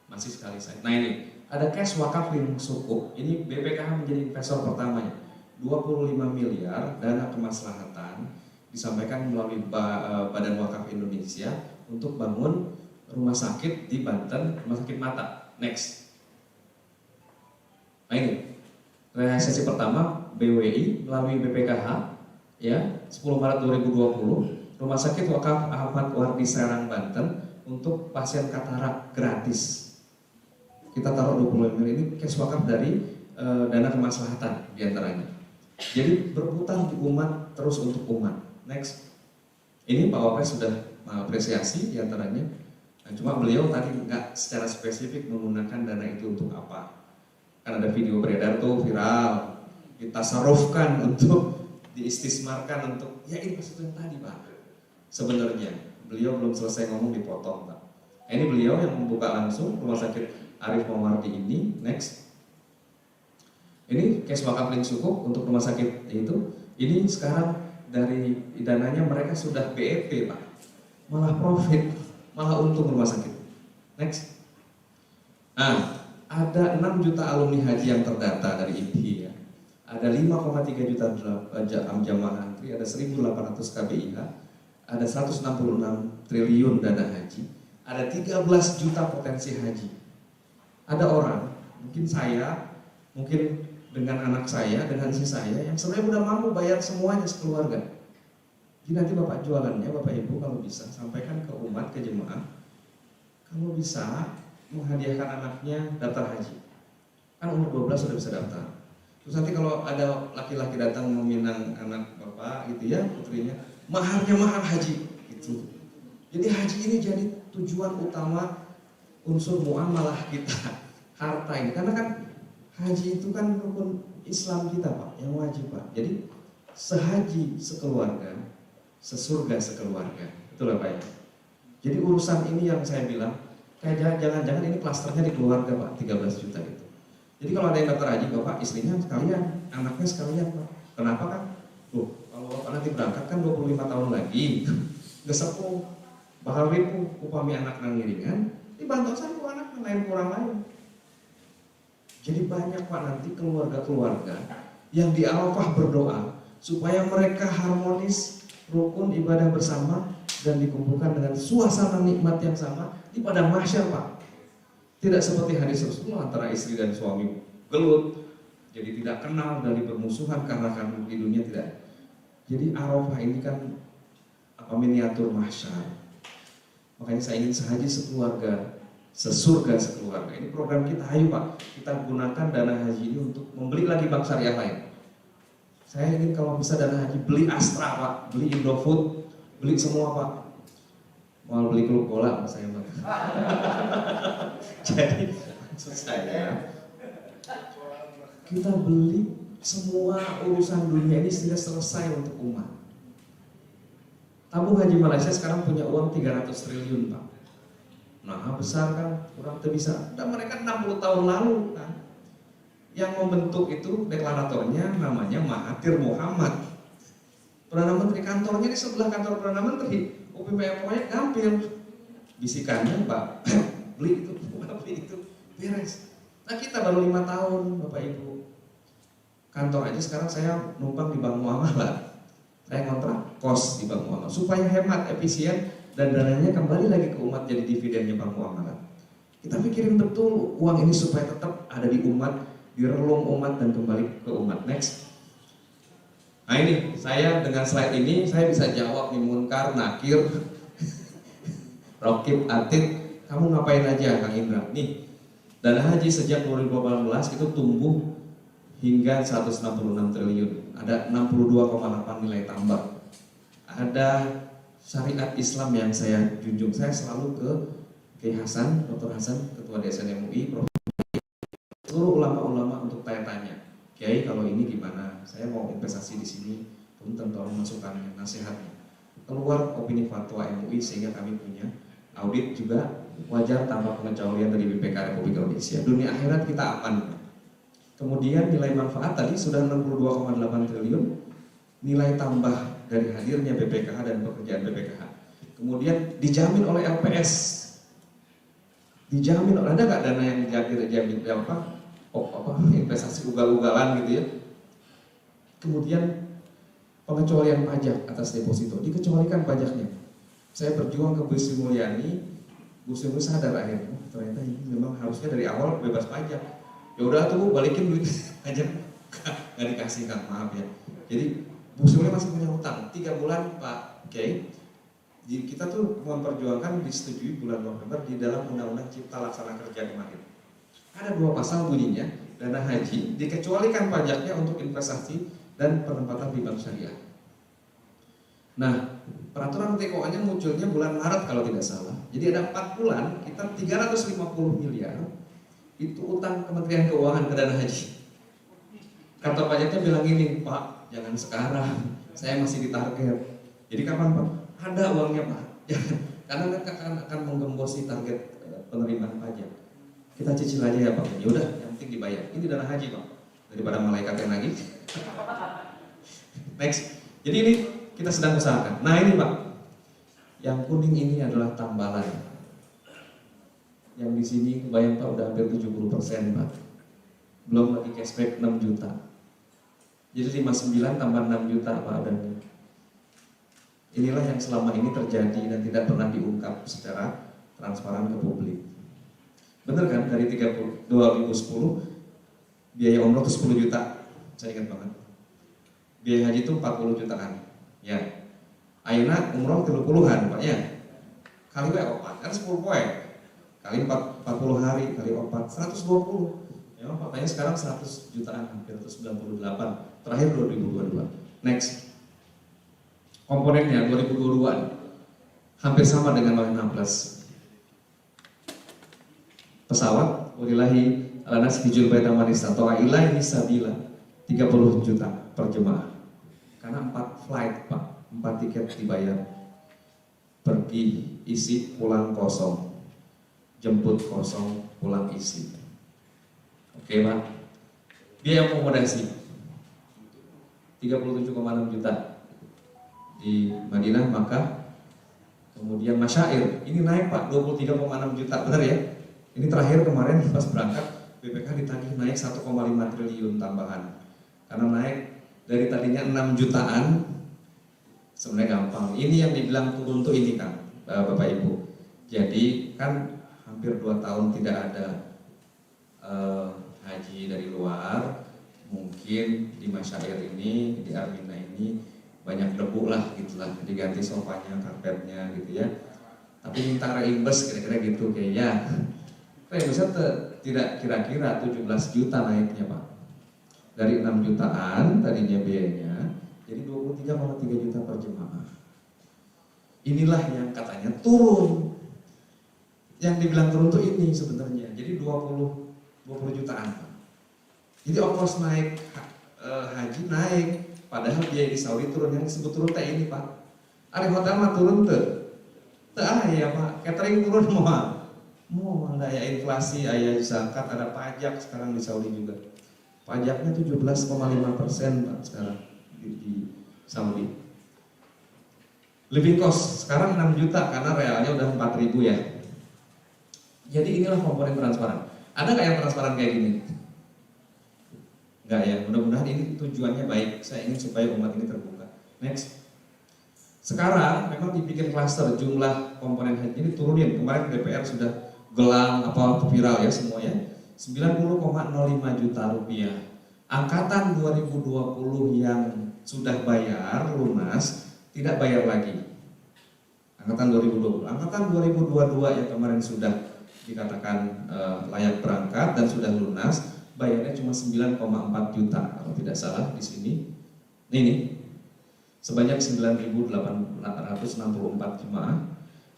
masih sekali saya. Nah ini ada cash wakaf lil sukuk. Ini BPKH menjadi investor pertamanya. 25 miliar dana kemaslahatan disampaikan melalui Badan Wakaf Indonesia untuk bangun rumah sakit di Banten, rumah sakit mata. Next. Nah ini realisasi pertama BWI melalui BPKH ya 10 Maret 2020 Rumah Sakit Wakaf Ahmad Wardi Serang Banten untuk pasien katarak gratis. Kita taruh 20 miliar ini cash wakaf dari dana kemaslahatan diantaranya. Jadi berputar di umat terus untuk umat. Next. Ini Pak Wapres sudah mengapresiasi diantaranya. Nah, cuma beliau tadi nggak secara spesifik menggunakan dana itu untuk apa. Kan ada video beredar tuh viral. Ditasarufkan untuk diistismarkan untuk ya ini maksudnya tadi Pak. Sebenarnya beliau belum selesai ngomong dipotong Pak. Ini beliau yang membuka langsung Rumah Sakit Arif Mawardi ini. Next. Ini cash wakaf lil sukuk untuk rumah sakit itu. Ini sekarang dari dananya mereka sudah BEP Pak. Malah profit, malah untung rumah sakit. Next. Nah, ada 6 juta alumni haji yang terdata dari IPI ya. Ada 5,3 juta jamaah antri, ada 1.800 KBIH, ada 166 triliun dana haji, ada 13 juta potensi haji. Ada orang, mungkin saya, mungkin dengan anak saya, dengan istri saya yang sebenarnya udah mampu bayar semuanya sekeluarga. Jadi nanti Bapak jualannya, Bapak Ibu kalau bisa sampaikan ke umat, ke jemaah, kalau bisa menghadiahkan anaknya daftar haji. Kan umur 12 sudah bisa daftar. Terus nanti kalau ada laki-laki datang meminang anak Bapak gitu ya, putrinya, maharnya mahar haji gitu. Jadi haji ini jadi tujuan utama unsur muamalah kita, harta ini. Karena kan haji itu kan rukun Islam kita Pak, yang wajib Pak. Jadi sehaji sekeluarga, sesurga sekeluarga. Itulah Pak ya. Jadi urusan ini yang saya bilang, kayak jangan-jangan ini klasternya di keluarga Pak, 13 juta itu. Jadi kalau ada yang daftar haji Bapak, istrinya sekalian, anaknya sekalian Pak. Kenapa kan? Loh, kalau Bapak nanti berangkat kan 25 tahun lagi, gesepuh, bakal ribu, upami anak nangiringan, dibantosan ku anak lain kurang lain. Jadi banyak Pak nanti keluarga-keluarga yang di Arafah berdoa supaya mereka harmonis, rukun ibadah bersama dan dikumpulkan dengan suasana nikmat yang sama di padang mahsyar Pak. Tidak seperti hadis Rasulullah antara istri dan suami gelut, jadi tidak kenal dari bermusuhan karena kan di dunia tidak. Jadi Arafah ini kan miniatur mahsyar. Makanya saya ingin sehaji sekeluarga, sesurga sekeluarga. Ini program kita, ayo Pak, kita gunakan dana haji ini untuk membeli lagi bank syariah lain. Saya ingin kalau bisa dana haji beli Astra Pak, beli Indofood, beli semua Pak. Mau beli klub bola saya Pak. Jadi maksud saya kita beli semua urusan dunia ini sudah selesai untuk umat. Tabung haji Malaysia sekarang punya uang 300 triliun Pak. Nah besar kan, kurang bisa. Dan mereka 60 tahun lalu kan, yang membentuk itu deklaratornya namanya Mahathir Mohamad. Perdana Menteri kantornya di sebelah kantor Perdana Menteri. UPPM-nya ngambil bisikannya Pak, beli itu, beres. Nah kita baru 5 tahun Bapak Ibu. Kantor aja sekarang saya numpang di Bank Muamalat. Saya ngontrak kos di Bank Muamalat supaya hemat, efisien, dan dananya kembali lagi ke umat jadi dividennya Bank Muamalat. Kita pikirin betul uang ini supaya tetap ada di umat, di relung umat dan kembali ke umat. Next. Nah ini, saya dengan slide ini saya bisa jawab nih Munkar, Nakir, Rokib, Atid, kamu ngapain aja Kang Indra? Nih, dana haji sejak 2018 itu tumbuh hingga 166 triliun. Ada 62,8 nilai tambah. Ada syariat Islam yang saya junjung. Saya selalu ke Kiai Hasan, Dr. Hasan, Ketua DSN MUI, seluruh ulama-ulama untuk tanya-tanya. Kiai, kalau ini gimana? Saya mau investasi di sini, punten tolong masukannya, nasihatnya. Keluar opini fatwa MUI sehingga kami punya audit juga wajar tanpa pengecualian dari BPK Republik Indonesia. Dunia akhirat kita aman. Kemudian nilai manfaat tadi sudah 62,8 triliun, nilai tambah dari hadirnya BPKH dan pekerjaan BPKH. Kemudian dijamin oleh LPS. Dijamin, ada nggak dana yang dijamin investasi ugal-ugalan gitu ya. Kemudian pengecualian pajak atas deposito, dikecualikan pajaknya. Saya berjuang ke Bu Sri Mulyani, Bu Sri Mulyani sadar akhirnya, ternyata ini memang harusnya dari awal bebas pajak. Ya udah tuh Bu, balikin duit pajak, nggak dikasih kan, maaf ya. Jadi Bu Sri Mulyani masih punya hutang 3 bulan Pak Kiai. Kita tuh memperjuangkan disetujui bulan November di dalam Undang-Undang Cipta Laksana Kerja kemarin. Ada 2 pasal bunyinya, dana haji dikecualikan pajaknya untuk investasi dan penempatan di bank syariah. Nah, peraturan Menteri Keuangannya munculnya bulan Maret kalau tidak salah. Jadi ada 4 bulan, kita 350 miliar itu utang Kementerian Keuangan ke dana haji. Kantor pajaknya bilang gini, Pak, jangan sekarang, saya masih ditarget. Jadi kapan Pak? Ada uangnya Pak, jangan, karena akan menggembosi target penerimaan pajak. Kita cicil aja ya Pak, ya udah, yang penting dibayar. Ini dana haji Pak, daripada malaikat yang lagi. Next, jadi ini kita sedang usahakan. Nah ini Pak, yang kuning ini adalah tambalan. Yang di sini kebayang Pak udah hampir 70% Pak. Belum lagi cashback 6 juta. Jadi 59 tambah 6 juta Pak adanya. Inilah yang selama ini terjadi dan tidak pernah diungkap secara transparan ke publik. Bener kan, dari 2010 biaya umroh itu 10 juta, saya ingat banget. Biaya haji itu 40 jutaan. Ya, ayeuna umroh 30-an Pak ya. Kali we opat, kan 10 poe. Kali 40 hari, kali opat 120. Memang faktanya sekarang 100 jutaan, hampir 198. Terakhir 2022. Next. Komponennya 2022 hampir sama dengan Magnum Plus. Pesawat walillahi ala nas hijul baita manis atau ilaihi sabila 30 juta per jemaah. Karena 4 flight Pak, 4 tiket dibayar. Pergi isi, pulang kosong. Jemput kosong, pulang isi. Oke Pak. Biaya akomodasi 37,6 juta di Madinah, Makkah. Kemudian masyair ini naik Pak 23,6 juta, benar ya? Ini terakhir kemarin pas berangkat BPK ditagih naik 1,5 triliun tambahan. Karena naik dari tadinya 6 jutaan, sebenarnya gampang. Ini yang dibilang turun tuh ini kan, Bapak Ibu. Jadi kan hampir 2 tahun tidak ada haji dari luar. Mungkin di masyair ini, di Armina ini banyak debu lah gitulah, diganti sofanya, karpetnya gitu ya. Tapi minta reimbas kira-kira gitu kayaknya. Reimbasnya tidak kira-kira 17 juta naiknya Pak. Dari 6 jutaan tadinya biayanya jadi 23,3 juta per jemaah. Inilah yang katanya turun. Yang dibilang turun tuh ini sebenarnya. Jadi 20 jutaan Pak. Jadi ongkos naik haji naik. Padahal biaya di Saudi turun, yang disebut turun teh ini Pak. Ari hotel mah turun teh. Teh ya Pak, catering turun mau ada ya inflasi, aya zakat, ada pajak sekarang di Saudi juga. Pajaknya 17,5% Pak sekarang di Saudi. Living cost sekarang 6 juta karena realnya udah 4.000 ya. Jadi inilah komponen transparan. Ada nggak yang transparan kayak gini? Enggak ya, mudah-mudahan ini tujuannya baik. Saya ingin supaya umat ini terbuka. Next. Sekarang memang dibikin klaster jumlah komponen haji ini turunin. Kemarin DPR sudah gelang viral ya semuanya. 90,05 juta rupiah. Angkatan 2020 yang sudah bayar lunas tidak bayar lagi. Angkatan 2020. Angkatan 2022 yang kemarin sudah dikatakan layak berangkat dan sudah lunas, bayarnya cuma 9,4 juta kalau tidak salah di sini. Ini sebanyak 9.864 jemaah.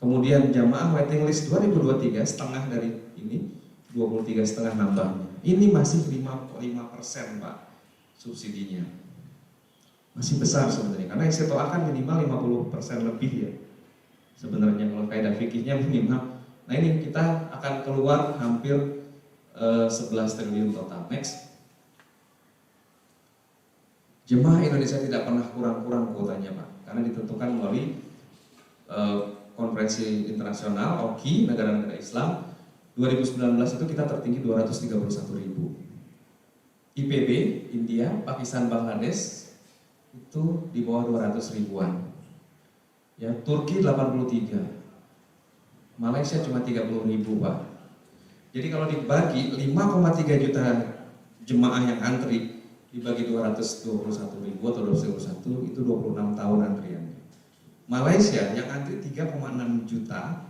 Kemudian jamaah waiting list 2023 setengah dari ini, 23,5 nambahnya. Ini masih 55% Pak subsidinya. Masih besar sebenarnya, karena istiqtoah kan minimal 50% lebih ya. Sebenarnya kalau kaidah fikihnya minimal. Nah ini kita akan keluar hampir 11 triliun total. Next. Jemaah Indonesia tidak pernah kurang-kurang kuotanya Pak, karena ditentukan melalui konferensi internasional OKI negara-negara Islam. 2019 itu kita tertinggi 231.000. IPB India, Pakistan, Bangladesh itu di bawah 200 ribuan. Ya, Turki 83. Malaysia cuma 30.000 Pak. Jadi kalau dibagi 5,3 juta jemaah yang antri dibagi 221.000 atau 221 itu 26 tahun antriannya. Malaysia yang antri 3,6 juta,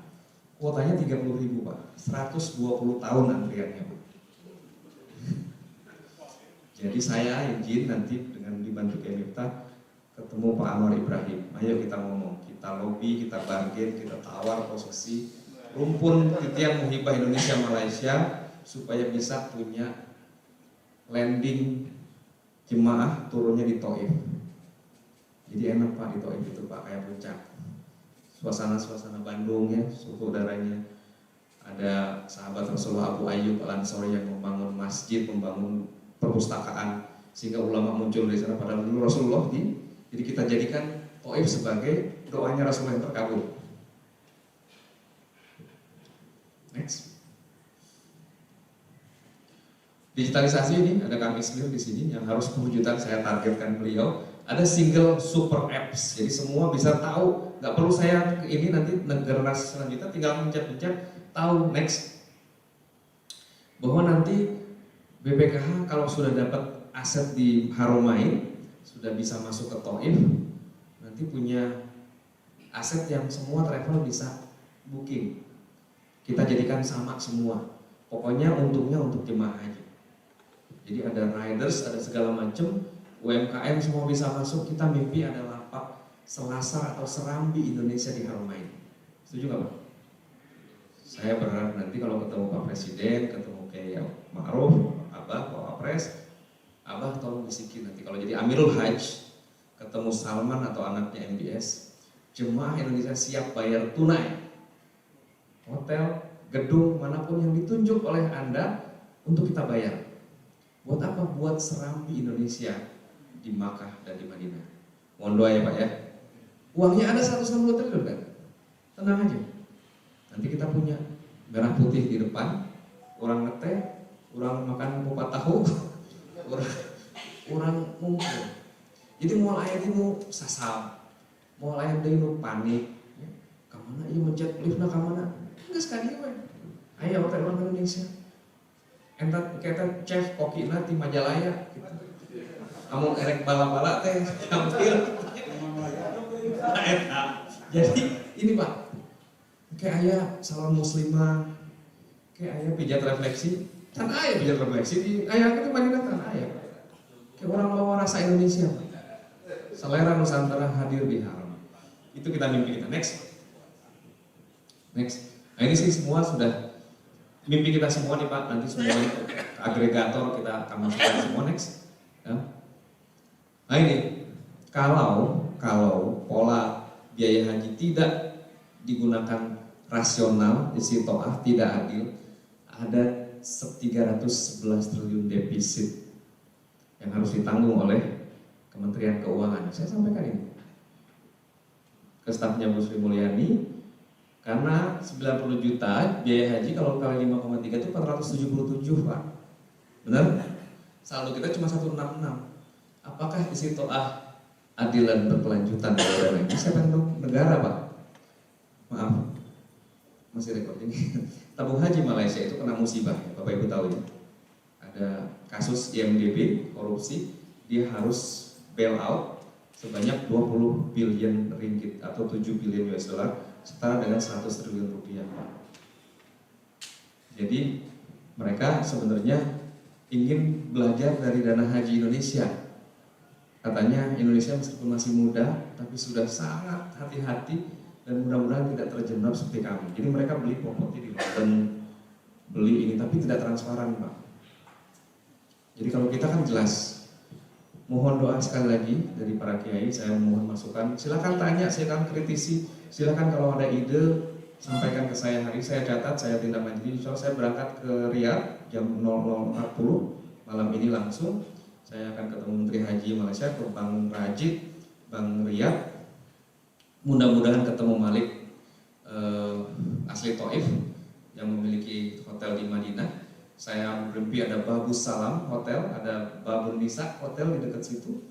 kuotanya 30.000 Pak, 120 tahun antriannya Pak. Jadi saya izin nanti dengan dibantu Kiai Miftah ketemu Pak Anwar Ibrahim. Ayo kita ngomong, kita lobby, kita bargain, kita tawar posisi rumpun titian muhibah Indonesia Malaysia supaya bisa punya landing jemaah turunnya di Taif. Jadi enak Pak di Taif itu Pak, kayak puncak. Suasana Bandung ya, suku udaranya. Ada sahabat Rasulullah Abu Ayyub Al-Ansari yang membangun masjid, membangun perpustakaan sehingga ulama muncul dari sana. Padahal dulu Rasulullah jadi kita jadikan Taif sebagai doanya Rasulullah yang terkabul. Next. Digitalisasi ini ada Kang Ismil di sini yang harus perwujudan saya targetkan beliau. Ada single super apps, jadi semua bisa tahu. Nggak perlu saya ini nanti generasi selanjutnya tinggal mencet-mencet tahu. Next. Bahwa nanti BPKH kalau sudah dapat aset di Haromain, sudah bisa masuk ke Taif, nanti punya aset yang semua travel bisa booking. Kita jadikan sama semua. Pokoknya untungnya untuk jemaah haji. Jadi ada riders, ada segala macam, UMKM semua bisa masuk. Kita mimpi ada lapak selasar atau serambi Indonesia di Haromain. Setuju nggak Pak? Saya berharap nanti kalau ketemu Pak Presiden, ketemu Kiai Ma'ruf, Abah, Pak Wapres, Abah tolong bisikin nanti kalau jadi Amirul Hajj, ketemu Salman atau anaknya MBS, jemaah Indonesia siap bayar tunai. Hotel, gedung, manapun yang ditunjuk oleh Anda untuk kita bayar. Buat apa? Buat serambi Indonesia di Makkah dan di Madinah. Mohon doa ya Pak ya. Uangnya ada 160 triliun kan? Tenang aja. Nanti kita punya merah putih di depan, orang ngeteh, orang makan kupat tahu, orang ngumpul. Jadi mau ayat itu sasal, mau ayat itu panik. Ya. Kamana iya mencet liftnya kamana? Enggak sekali we. Ayo hotel orang Indonesia. Entar kita chef koki nanti Majalaya gitu. Kamu erek bala-bala teh tampil. Jadi ini Pak, kayak ayah salon muslimah, kayak ayah pijat refleksi, kan ayah pijat refleksi di ayah itu Madinah kan ayah. Kayak orang bawa rasa Indonesia, selera Nusantara hadir di haram. Itu kita mimpi kita. Next. Nah ini sih semua sudah mimpi kita semua nih Pak. Nanti semua agregator kita akan masukkan semua. Next. Ya. Nah ini kalau pola biaya haji tidak digunakan rasional, istiqtoah tidak adil, ada 311 triliun defisit yang harus ditanggung oleh Kementerian Keuangan. Saya sampaikan ini ke stafnya Bu Sri Mulyani, karena 90 juta biaya haji kalau kali 5,3 itu 477 Pak. Benar? Saldo kita cuma 166. Apakah istiqtoah adil dan berkelanjutan negara ini? Saya tanggung negara Pak. Maaf, masih rekod ini. Tabung haji Malaysia itu kena musibah, Bapak Ibu tahu ya. Ada kasus IMDb korupsi, dia harus bail out sebanyak 20 billion ringgit atau 7 billion US dollar, setara dengan 100 triliun rupiah Pak. Jadi mereka sebenarnya ingin belajar dari dana haji Indonesia. katanya Indonesia meskipun masih muda tapi sudah sangat hati-hati dan mudah-mudahan tidak terjebak seperti kami. Jadi mereka beli properti di London, beli ini tapi tidak transparan, Pak. Jadi kalau kita kan jelas. Mohon doa sekali lagi dari para kiai, saya mohon masukan. Silakan tanya, silakan kritisi, silakan kalau ada ide sampaikan ke saya hari, saya catat, saya tindak lanjuti. Insya Allah saya berangkat ke Riyadh jam 00.40 malam ini langsung. Saya akan ketemu Menteri Haji Malaysia ke Bang Rajid, Bang Riyadh. Mudah-mudahan ketemu Malik asli Taif yang memiliki hotel di Madinah. Saya bermimpi ada Babus Salam Hotel, ada Babun Nisa Hotel di dekat situ,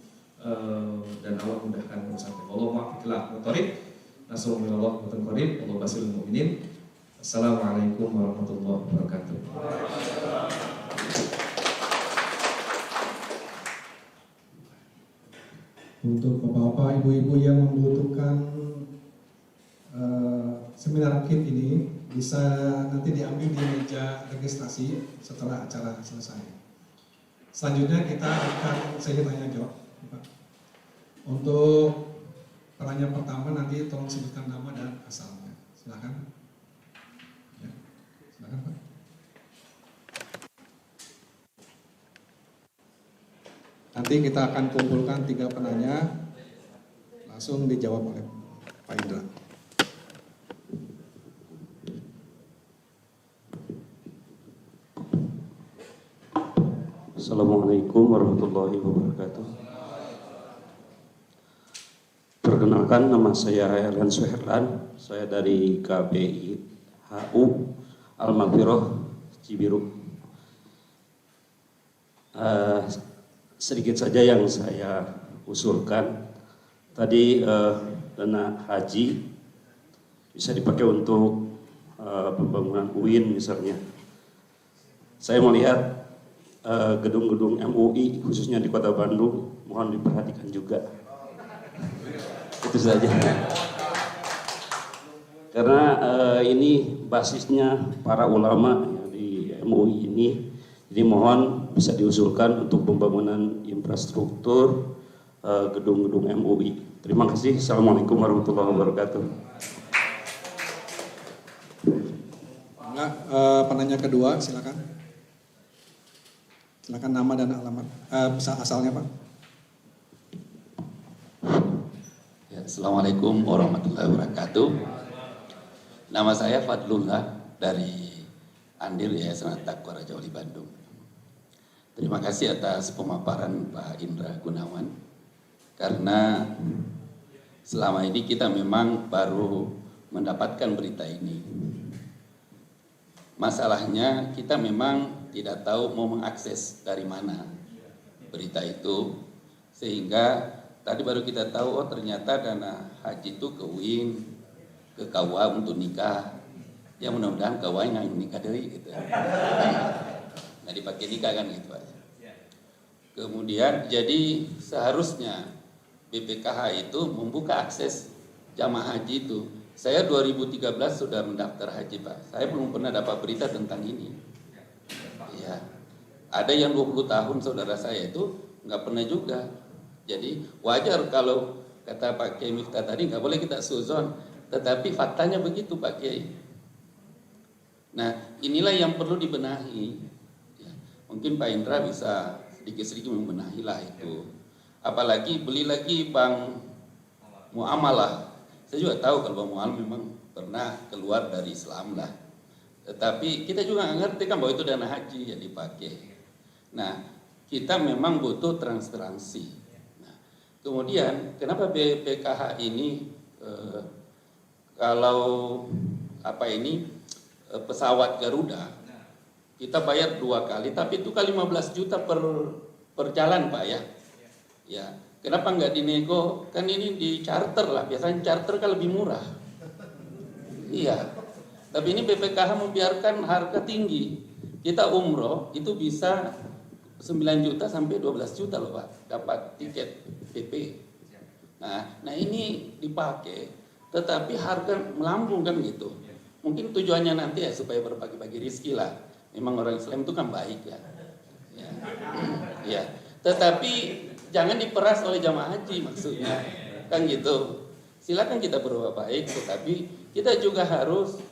dan Allah mudahkan urusan. Allah muwaffiqillah muthoriq, nasrullah wa qarib, Allah basirul mu'minin. Assalamualaikum warahmatullahi wabarakatuh. Untuk bapak-bapak, ibu-ibu yang membutuhkan seminar kit ini bisa nanti diambil di meja registrasi setelah acara selesai. Selanjutnya kita akan saya tanya jawab, Pak. Untuk pertanyaan pertama nanti tolong sebutkan nama dan asalnya. Silakan. Ya, silakan Pak. Nanti kita akan kumpulkan 3 penanya, langsung dijawab oleh Pak Indra. Assalamualaikum warahmatullahi wabarakatuh. Perkenalkan, nama saya Erlan Suherlan. Saya dari KBI HU Al-Maghfirah Cibiru. Sedikit saja yang saya usulkan. Tadi dana haji bisa dipakai untuk pembangunan UIN misalnya. Saya melihat gedung-gedung MUI khususnya di Kota Bandung mohon diperhatikan juga. Itu saja. Karena ini basisnya para ulama di MUI ini, jadi mohon bisa diusulkan untuk pembangunan infrastruktur gedung-gedung MUI. Terima kasih. Assalamualaikum warahmatullahi wabarakatuh. Enggak, penanya kedua silakan. Silakan nama dan alamat, asalnya Pak. Ya, Assalamualaikum warahmatullahi wabarakatuh. Nama saya Fadlullah dari Andir Yayasan Taqwa Raja Wali Bandung. Terima kasih atas pemaparan Pak Indra Gunawan. Karena selama ini kita memang baru mendapatkan berita ini. Masalahnya kita memang tidak tahu mau mengakses dari mana berita itu, sehingga tadi baru kita tahu oh ternyata dana haji itu ke UIN, ke KUA untuk nikah. Ya mudah-mudahan KUA yang nikah dari gitu. Nggak dipakai nikah kan gitu aja. Kemudian jadi seharusnya BPKH itu membuka akses jamaah haji itu. Saya 2013 sudah mendaftar haji Pak. Saya belum pernah dapat berita tentang ini. Ya, ada yang 20 tahun saudara saya itu nggak pernah juga. Jadi wajar kalau kata Pak Kiai Miftah tadi nggak boleh kita suzon, tetapi faktanya begitu Pak Kiai. Nah inilah yang perlu dibenahi. Ya, mungkin Pak Indra bisa sedikit-sedikit membenahi lah itu. Apalagi beli lagi Bank Muamalah. Saya juga tahu kalau Bang Mual memang pernah keluar dari Islam lah. Tetapi kita juga nggak ngerti kan bahwa itu dana haji yang dipakai. Nah, kita memang butuh transparansi. Nah, kemudian kenapa BPKH ini kalau pesawat Garuda kita bayar 2 kali, tapi itu kali 15 juta per jalan Pak ya. Ya. Kenapa nggak dinego? Kan ini di charter lah, biasanya charter kan lebih murah. Iya, tapi ini BPKH membiarkan harga tinggi. Kita umroh itu bisa 9 juta sampai 12 juta loh Pak, dapat tiket PP. Nah ini dipakai, tetapi harga melambung kan gitu. Mungkin tujuannya nanti ya supaya berbagi-bagi rezeki lah. Memang orang Islam itu kan baik ya. Ya. Tetapi jangan diperas oleh jamaah haji maksudnya, kan gitu. Silakan kita berbuat baik, tetapi kita juga harus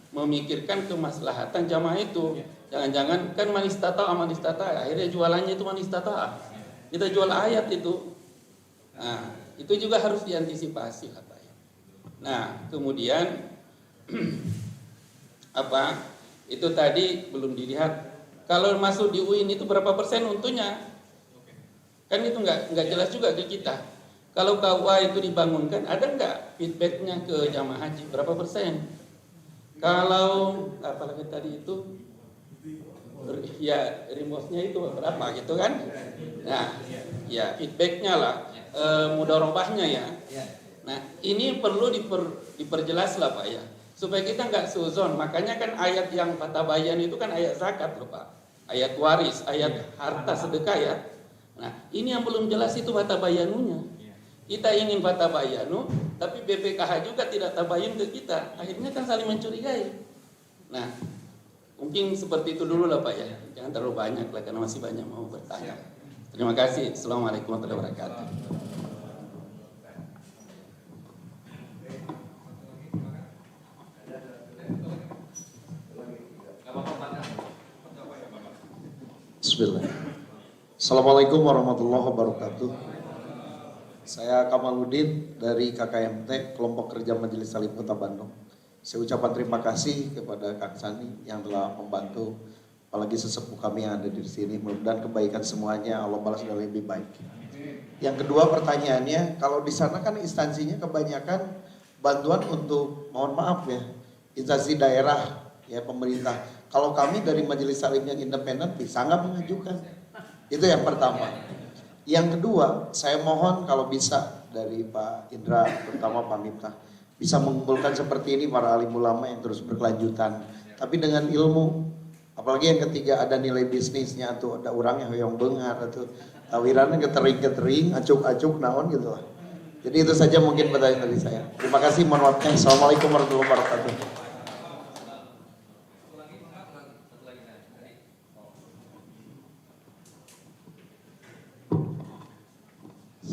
memikirkan kemaslahatan jamaah itu. Jangan-jangan kan manistata akhirnya jualannya itu manistata. Kita jual ayat itu. Nah, itu juga harus diantisipasi lah Pak. Nah, kemudian itu tadi belum dilihat. Kalau masuk di UIN itu berapa persen untungnya? Kan itu nggak jelas juga ke kita. Kalau KUA itu dibangunkan, ada nggak feedbacknya ke jamaah haji berapa persen? Kalau apalagi tadi itu, ya remote-nya itu berapa gitu kan? Nah, ya feedbacknya lah, mudharabahnya ya. Nah, ini perlu diperjelas lah Pak ya, supaya kita nggak suzon. Makanya kan ayat yang fatabayan itu kan ayat zakat loh Pak, ayat waris, ayat harta sedekah ya. Nah, ini yang belum jelas itu fatabayanunya. Kita ingin fatabayanu, tapi BPKH juga tidak tabayun ke kita. Akhirnya kan saling mencurigai. Nah, mungkin seperti itu dulu lah Pak ya. Jangan terlalu banyak lah karena masih banyak mau bertanya. Terima kasih. Assalamualaikum warahmatullahi wabarakatuh. Bismillah. Assalamualaikum warahmatullahi wabarakatuh. Saya Kamaludin dari KKMT, Kelompok Kerja Majelis Taklim Kota Bandung. Saya ucapkan terima kasih kepada Kang Sani yang telah membantu, apalagi sesepuh kami yang ada di sini. Mudah-mudahan kebaikan semuanya Allah balas dengan lebih baik. Yang kedua pertanyaannya, kalau di sana kan instansinya kebanyakan bantuan untuk, mohon maaf ya, instansi daerah ya pemerintah. Kalau kami dari Majelis Taklim yang independen bisa nggak mengajukan? Itu yang pertama. Yang kedua, saya mohon kalau bisa dari Pak Indra, terutama Pak Miftah, bisa mengumpulkan seperti ini para alim ulama yang terus berkelanjutan. Tapi dengan ilmu, apalagi yang ketiga ada nilai bisnisnya, atau ada orang yang hoyong bengar, atau tawirannya ketering, acuk-acuk, naon gitu lah. Jadi itu saja mungkin pertanyaan dari saya. Terima kasih, mohon maaf. Assalamualaikum warahmatullahi wabarakatuh.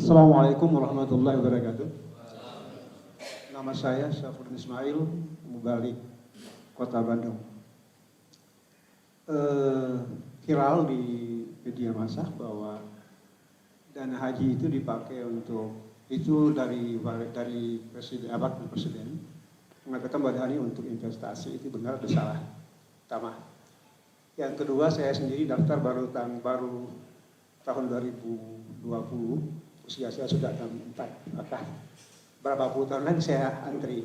Assalamualaikum warahmatullahi wabarakatuh. Nama saya Syafruddin Ismail, Mubalik, Kota Bandung. Viral di media massa bahwa dana haji itu dipakai untuk, itu dari presiden, wakil presiden mengatakan bahwa dana ini untuk investasi. Itu benar atau salah? Pertama. Yang kedua, saya sendiri daftar baru tahun 2020. Usia saya sudah 64, maka berapa puluh tahun lagi saya antri.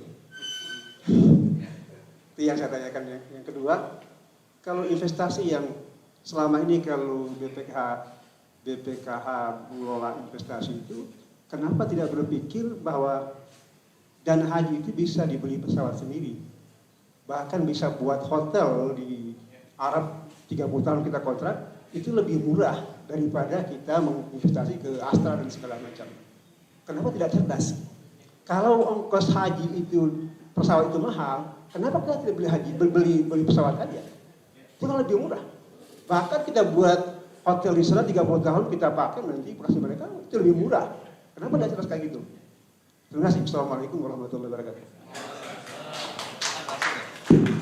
Itu yang saya tanyakan. Yang kedua, kalau investasi yang selama ini kalau BPKH mengelola investasi itu, kenapa tidak berpikir bahwa dana haji itu bisa dibeli pesawat sendiri? Bahkan bisa buat hotel di Arab 30 tahun kita kontrak, itu lebih murah daripada kita menginvestasi ke Astra dan segala macam. Kenapa tidak cerdas? Kalau ongkos haji itu, pesawat itu mahal, kenapa kita tidak beli pesawat aja? Itu kan lebih murah. Bahkan kita buat hotel di sana 30 tahun kita pakai, nanti kasih mereka itu lebih murah. Kenapa tidak cerdas kayak gitu? Terima kasih. Assalamualaikum warahmatullahi wabarakatuh.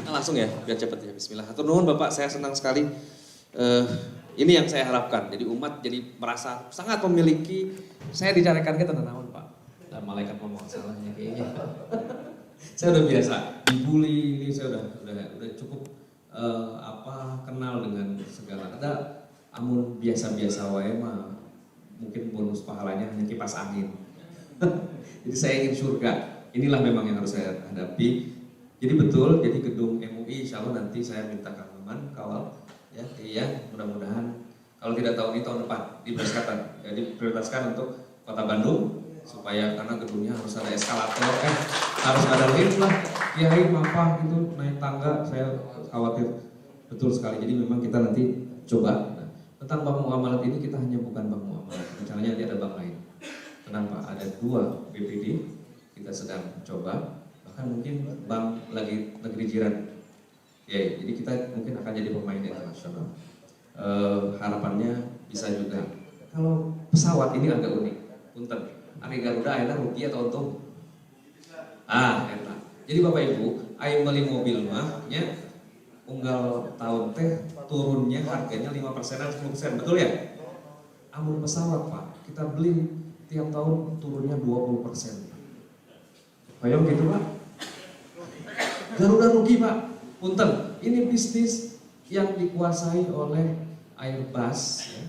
Langsung ya, biar cepat ya. Bismillah. Hatur nuhun Bapak, saya senang sekali. Ini yang saya harapkan. Jadi umat jadi merasa sangat memiliki. Saya dicarikan ke tanda naon Pak. Dan malaikat ngomong salahnya kayaknya. Saya udah biasa dibully. Ini saya udah cukup kenal dengan segala. Ada amun biasa-biasa wae mah mungkin bonus pahalanya hanya kipas angin. Jadi saya ingin surga. Inilah memang yang harus saya hadapi. Jadi betul, jadi gedung MUI insya Allah nanti saya minta Kang Maman kawal. Ya, iya, mudah-mudahan kalau tidak tahun ini tahun depan diprioritaskan untuk Kota Bandung supaya karena gedungnya harus ada eskalator, harus ada lift lah, kiai apa gitu naik tangga, saya khawatir betul sekali. Jadi memang kita nanti coba. Nah, tentang bank muamalat ini kita hanya bukan bank muamalat, rencananya nanti ada bank lain. Tenang Pak, ada 2 BPD kita sedang coba, bahkan mungkin bank lagi negeri jiran. Ya, jadi kita mungkin akan jadi pemain internasional. Harapannya bisa juga. Kalau pesawat ini agak unik. Punten, ari Garuda ayeuna rugi atau untung? Eta. Jadi Bapak Ibu, aya beli mobil mah nya unggal tahun teh turunnya harganya 5%-an 10%, betul ya? Amun pesawat Pak, kita beli tiap tahun turunnya 20%. Bayang gitu Pak? Garuda rugi Pak. Punten, ini bisnis yang dikuasai oleh Airbus ya,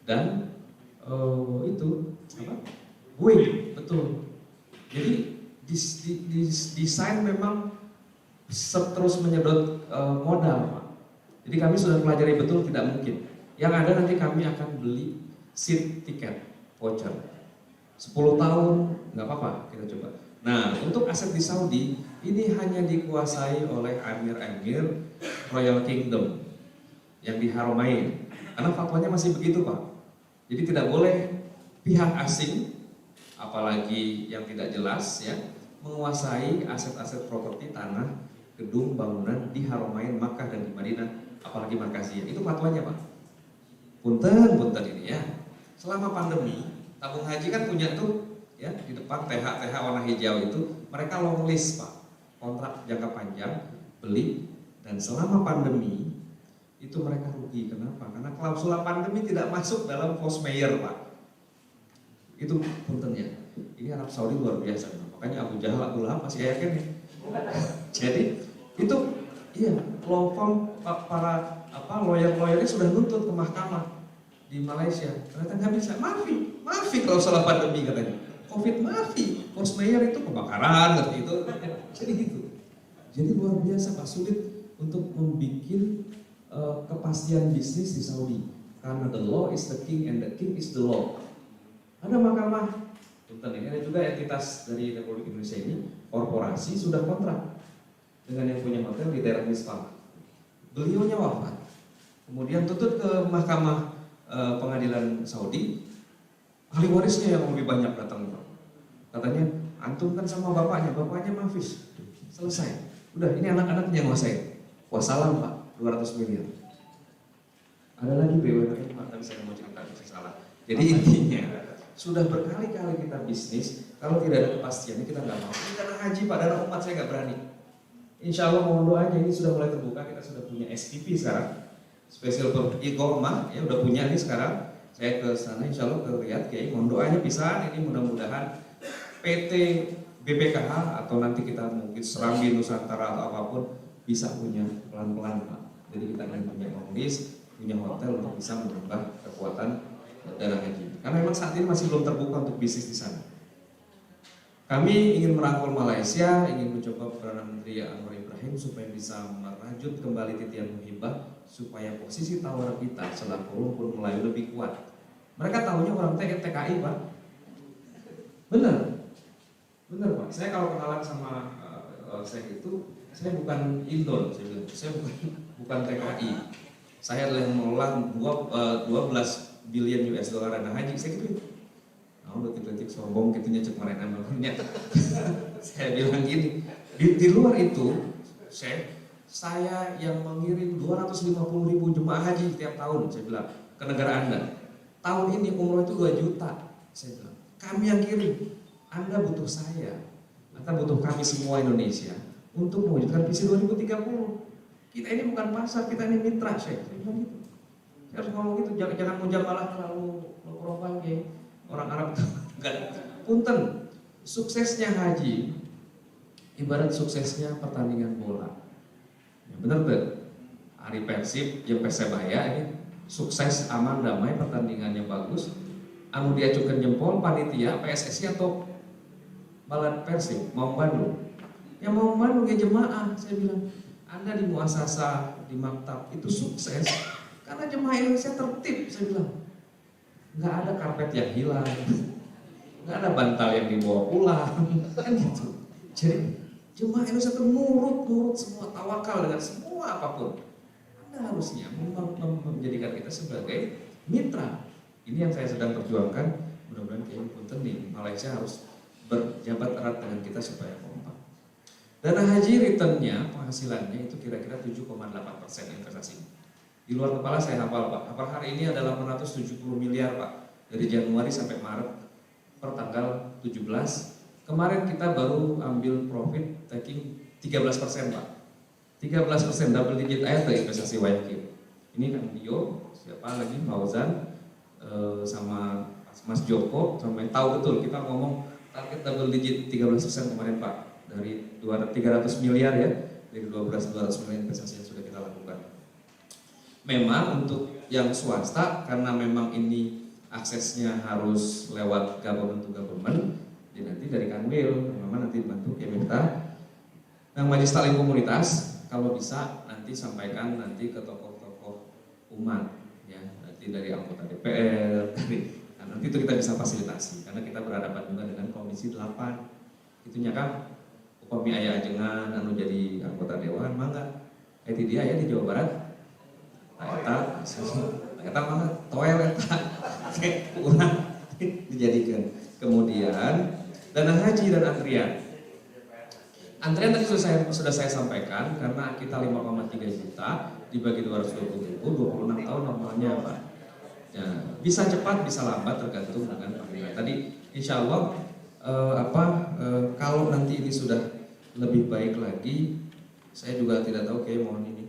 dan itu apa? Boeing, betul. Jadi desain memang terus menyedot modal Pak. Jadi kami sudah pelajari betul tidak mungkin. Yang ada nanti kami akan beli seat tiket voucher 10 tahun nggak apa-apa, kita coba. Nah, untuk aset di Saudi ini hanya dikuasai oleh Emir Royal Kingdom yang diharamain. Karena fatwanya masih begitu Pak. Jadi tidak boleh pihak asing, apalagi yang tidak jelas ya, menguasai aset-aset properti tanah, gedung, bangunan di Haramain Makkah dan di Madinah, apalagi Markaziyah. Itu fatwanya Pak. Punten ini ya. Selama pandemi, tabung haji kan punya tuh ya di depan TH warna hijau itu, mereka long list Pak, kontrak jangka panjang beli, dan selama pandemi itu mereka rugi. Kenapa? Karena klausula pandemi tidak masuk dalam force majeure Pak. Itu puntennya. Ini Arab Saudi luar biasa. Makanya Abu Jahal, Abu Lahab masih yakin ya. Jadi itu iya law firm para lawyer-lawyernya sudah nuntut ke mahkamah di Malaysia. Ternyata nggak bisa. Maafi kalau salah pandemi katanya. Covid maafi. Force majeure itu kebakaran seperti itu. Jadi gitu. Jadi luar biasa Pak, sulit untuk membuat kepastian bisnis di Saudi. Karena the law is the king and the king is the law. Ada mahkamah. Ini ada juga entitas dari Republik Indonesia ini, korporasi sudah kontrak dengan yang punya hotel di daerah Misfah. Beliaunya wafat, kemudian tuntut ke mahkamah pengadilan Saudi, ahli warisnya yang lebih banyak datang. Katanya, antum kan sama bapaknya maafis, selesai. Udah, ini anak-anaknya yang nguasain. Wassalam Pak, 200 miliar. Ada lagi BUMN Pak, tapi saya mau cerita, saya salah. Jadi intinya, sudah berkali-kali kita bisnis, kalau tidak ada kepastian kita nggak mau. Ini dana haji Pak, dana umat saya nggak berani. Insya Allah mohon doanya, ini sudah mulai terbuka, kita sudah punya SPP sekarang, spesial Iqomah, ya udah punya nih sekarang. Saya ke sana, insya Allah ke Riyadh, kayak mohon doanya bisa. Ini mudah-mudahan PT BPKH atau nanti kita mungkin Serambi Nusantara atau apapun bisa punya pelan-pelan Pak. Jadi kita ingin punya office, punya hotel untuk bisa menambah kekuatan dana haji. Karena memang saat ini masih belum terbuka untuk bisnis di sana. Kami ingin merangkul Malaysia, ingin mencoba Perdana Menteri Anwar Ibrahim supaya bisa merajut kembali titian muhibah, supaya posisi tawar kita selaku rumpun Melayu lebih kuat. Mereka tahunya orang TKI Pak. Benar Pak. Saya kalau kenalan sama saya itu, saya bukan Indon, saya bukan TKI. Saya adalah yang mengelola 12 billion US dollar dana haji. Saya gitu. Nah, udah titik sombong gitunya cek mereka namanya. Saya bilang gini, di luar itu saya yang mengirim 250.000 jemaah haji tiap tahun, saya bilang, ke negara Anda. Tahun ini umroh itu 2 juta. Saya bilang, kami yang kirim. Anda butuh saya. Anda butuh kami semua Indonesia untuk mewujudkan visi 2030. Kita ini bukan pasar, kita ini mitra, saya bilang gitu. Saya harus ngomong gitu, jangan mujamalah terlalu profil kayak orang Arab. Punten, suksesnya haji ibarat suksesnya pertandingan bola. Ya, bener tuh, Ari Persib, yang Persebaya ini sukses, aman, damai, pertandingannya bagus. Anu diajukan jempol panitia PSSI atau Balad Persib, mau Bandung. Yang mau Bandung ya jemaah, saya bilang. Anda di muasasa, di maktab itu sukses karena jemaah Indonesia tertib, saya bilang. Nggak ada karpet yang hilang, nggak ada bantal yang dibawa pulang, kan gitu. Jadi jemaah Indonesia itu nurut semua, tawakal dengan semua apapun. Anda harusnya menjadikan kita sebagai mitra. Ini yang saya sedang perjuangkan. Mudah-mudahan kayak punten nih, Malaysia harus berjabat erat dengan kita supaya kompak. Dana haji returnnya, penghasilannya itu kira-kira 7,8% investasi. Di luar kepala saya hafal Pak. Hafal hari ini adalah 870 miliar Pak. Dari Januari sampai Maret per tanggal 17. Kemarin kita baru ambil profit taking 13% Pak. 13% double digit ayat dari investasi YQ. Ini Kang Dio, siapa lagi, Fauzan, sama Mas Joko, sampai tahu betul kita ngomong target double digit 13% kemarin Pak. Dari 300 miliar ya, dari 200 miliar investasi yang sudah kita lakukan. Memang untuk yang swasta, karena memang ini aksesnya harus lewat government to government, jadi nanti dari Kanwil, memang nanti bantu Kementa. Nah, Majelis Taklim Komunitas, kalau bisa nanti sampaikan nanti ke tokoh-tokoh umat, ya nanti dari anggota DPR, nah, nanti itu kita bisa fasilitasi, karena kita berhadapan juga dengan Komisi 8, itunya kan, upami ayah ajengan, anu jadi anggota dewan, mangga, itu dia ya di Jawa Barat. Eta mah toel eta kurang dijadikan. Kemudian dana haji dan antrian. Antrian tadi sudah saya sampaikan, karena kita 5,3 juta dibagi 220 ribu, 26 tahun normalnya Pak. Ya, bisa cepat bisa lambat tergantung dengan panggilan. Tadi insya Allah kalau nanti ini sudah lebih baik lagi, saya juga tidak tahu, kayak mohon ini.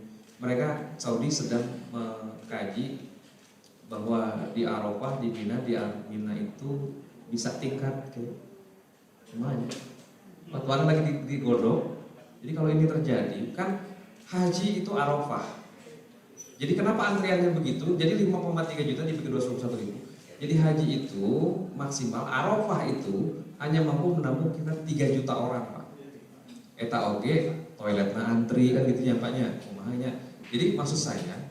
Mereka Saudi sedang mengkaji bahwa di Arafah, di Mina itu bisa tingkat ke semuanya. Fatwa lagi digodok. Jadi kalau ini terjadi, kan haji itu Arafah. Jadi kenapa antriannya begitu? Jadi 5,3 juta dibagi 221 ribu. Jadi haji itu maksimal, Arafah itu hanya mampu menampung kita 3 juta orang Pak. Eta oge toiletnya antri kan gitu ya Paknya, rumahnya. Jadi maksud saya,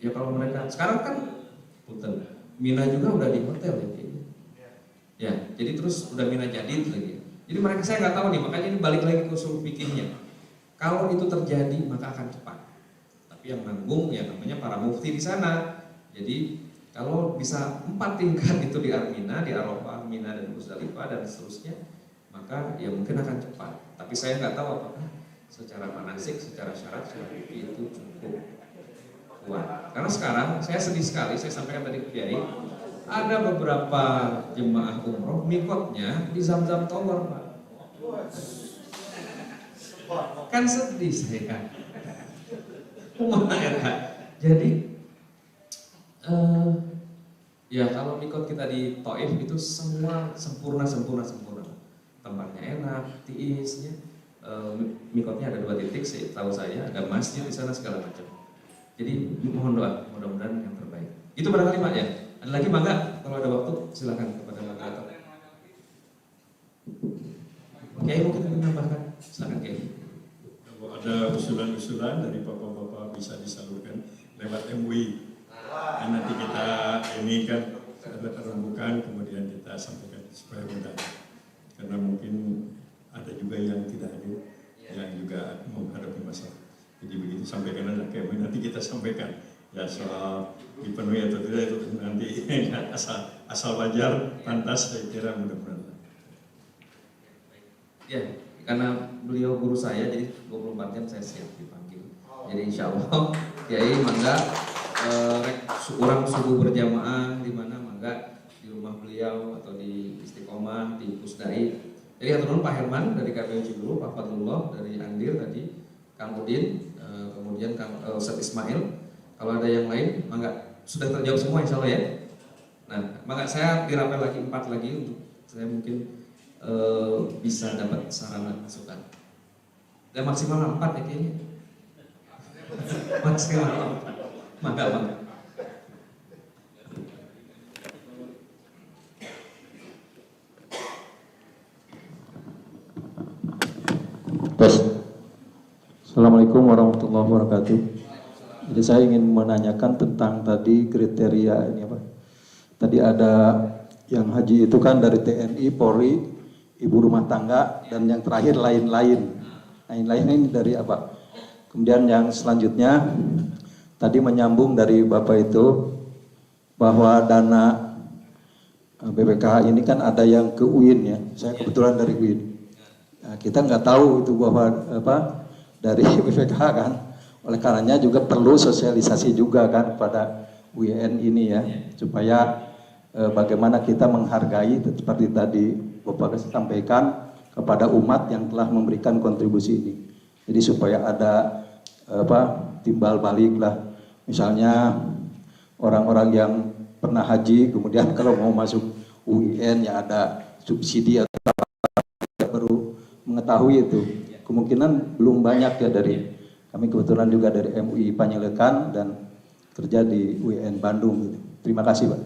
ya kalau mereka sekarang kan hotel, Mina juga udah di hotel ya kayaknya. Ya, jadi terus udah Mina Jadid lagi. Jadi mereka, saya nggak tahu nih, makanya ini balik lagi ke usul fikihnya. Kalau itu terjadi maka akan cepat. Tapi yang nanggung ya namanya para mufti di sana. Jadi kalau bisa 4 tingkat itu di Armina, di Arafah, Mina dan Muzdalifah dan seterusnya, maka ya mungkin akan cepat. Tapi saya nggak tahu apakah secara manasik, secara syarat, secara fikih itu cukup kuat. Karena sekarang saya sedih sekali, saya sampaikan tadi ke Kiai, ada beberapa jemaah umroh mikotnya di Zam-Zam Tower Pak. Kan sedih saya kan. Jadi ya kalau mikot kita di Taif itu semua sempurna. Tempatnya enak, tiisnya. Mikotnya ada 2 titik, tahu saya ada masjid di sana segala macam. Jadi mohon doa, mudah-mudahan yang terbaik. Itu barangkali Pak ya. Ada lagi mangga, kalau ada waktu silakan kepada moderator. Kiai mungkin menambahkan, silakan Kiai. Kalau ada usulan-usulan dari bapak-bapak bisa disalurkan lewat MUI. Dan nanti kita ini kan ada terumbukan, kemudian kita sampaikan supaya mudah. Karena mungkin ada juga yang tidak hadir, yang juga menghadapi masalah. Jadi begitu sampaikan aja kayak nanti kita sampaikan ya soal dipenuhi atau tidak itu nanti asal wajar pantas saya kira mudah-mudahan. Ya, karena beliau guru saya jadi 24 jam saya siap dipanggil. Jadi insya Allah Kiai mangga kurang subuh berjamaah di mana mangga di rumah beliau atau di Istiqomah di Pusdai. Jadi hatur nuhun Pak Herman dari KPU Ciburu, Pak Fadlullah dari Andir tadi, Kang Udin, kemudian Kang Ustadz Ismail. Kalau ada yang lain, mangga sudah terjawab semua insya Allah ya. Nah, mangga saya dirapel lagi 4 lagi untuk saya mungkin bisa dapat saran dan masukan. Dan maksimal 4 ya kayaknya. Maksimal 4. Mangga. Assalamualaikum warahmatullahi wabarakatuh. Jadi saya ingin menanyakan tentang tadi kriteria ini apa? Tadi ada yang haji itu kan dari TNI, Polri, ibu rumah tangga, dan yang terakhir lain-lain. Lain-lain ini dari apa? Kemudian yang selanjutnya tadi menyambung dari Bapak itu bahwa dana BPKH ini kan ada yang ke UIN ya. Saya kebetulan dari UIN. Nah, kita nggak tahu itu bahwa apa dari BPKH kan Oleh karenanya juga perlu sosialisasi juga kan pada UIN ini ya, supaya bagaimana kita menghargai seperti tadi Bapak sampaikan kepada umat yang telah memberikan kontribusi ini. Jadi supaya ada timbal balik lah. Misalnya orang-orang yang pernah haji kemudian kalau mau masuk UIN ya ada subsidi atau baru mengetahui itu. Kemungkinan belum banyak ya dari kami kebetulan juga dari MUI Panjelekan dan kerja di UIN Bandung. Terima kasih Pak.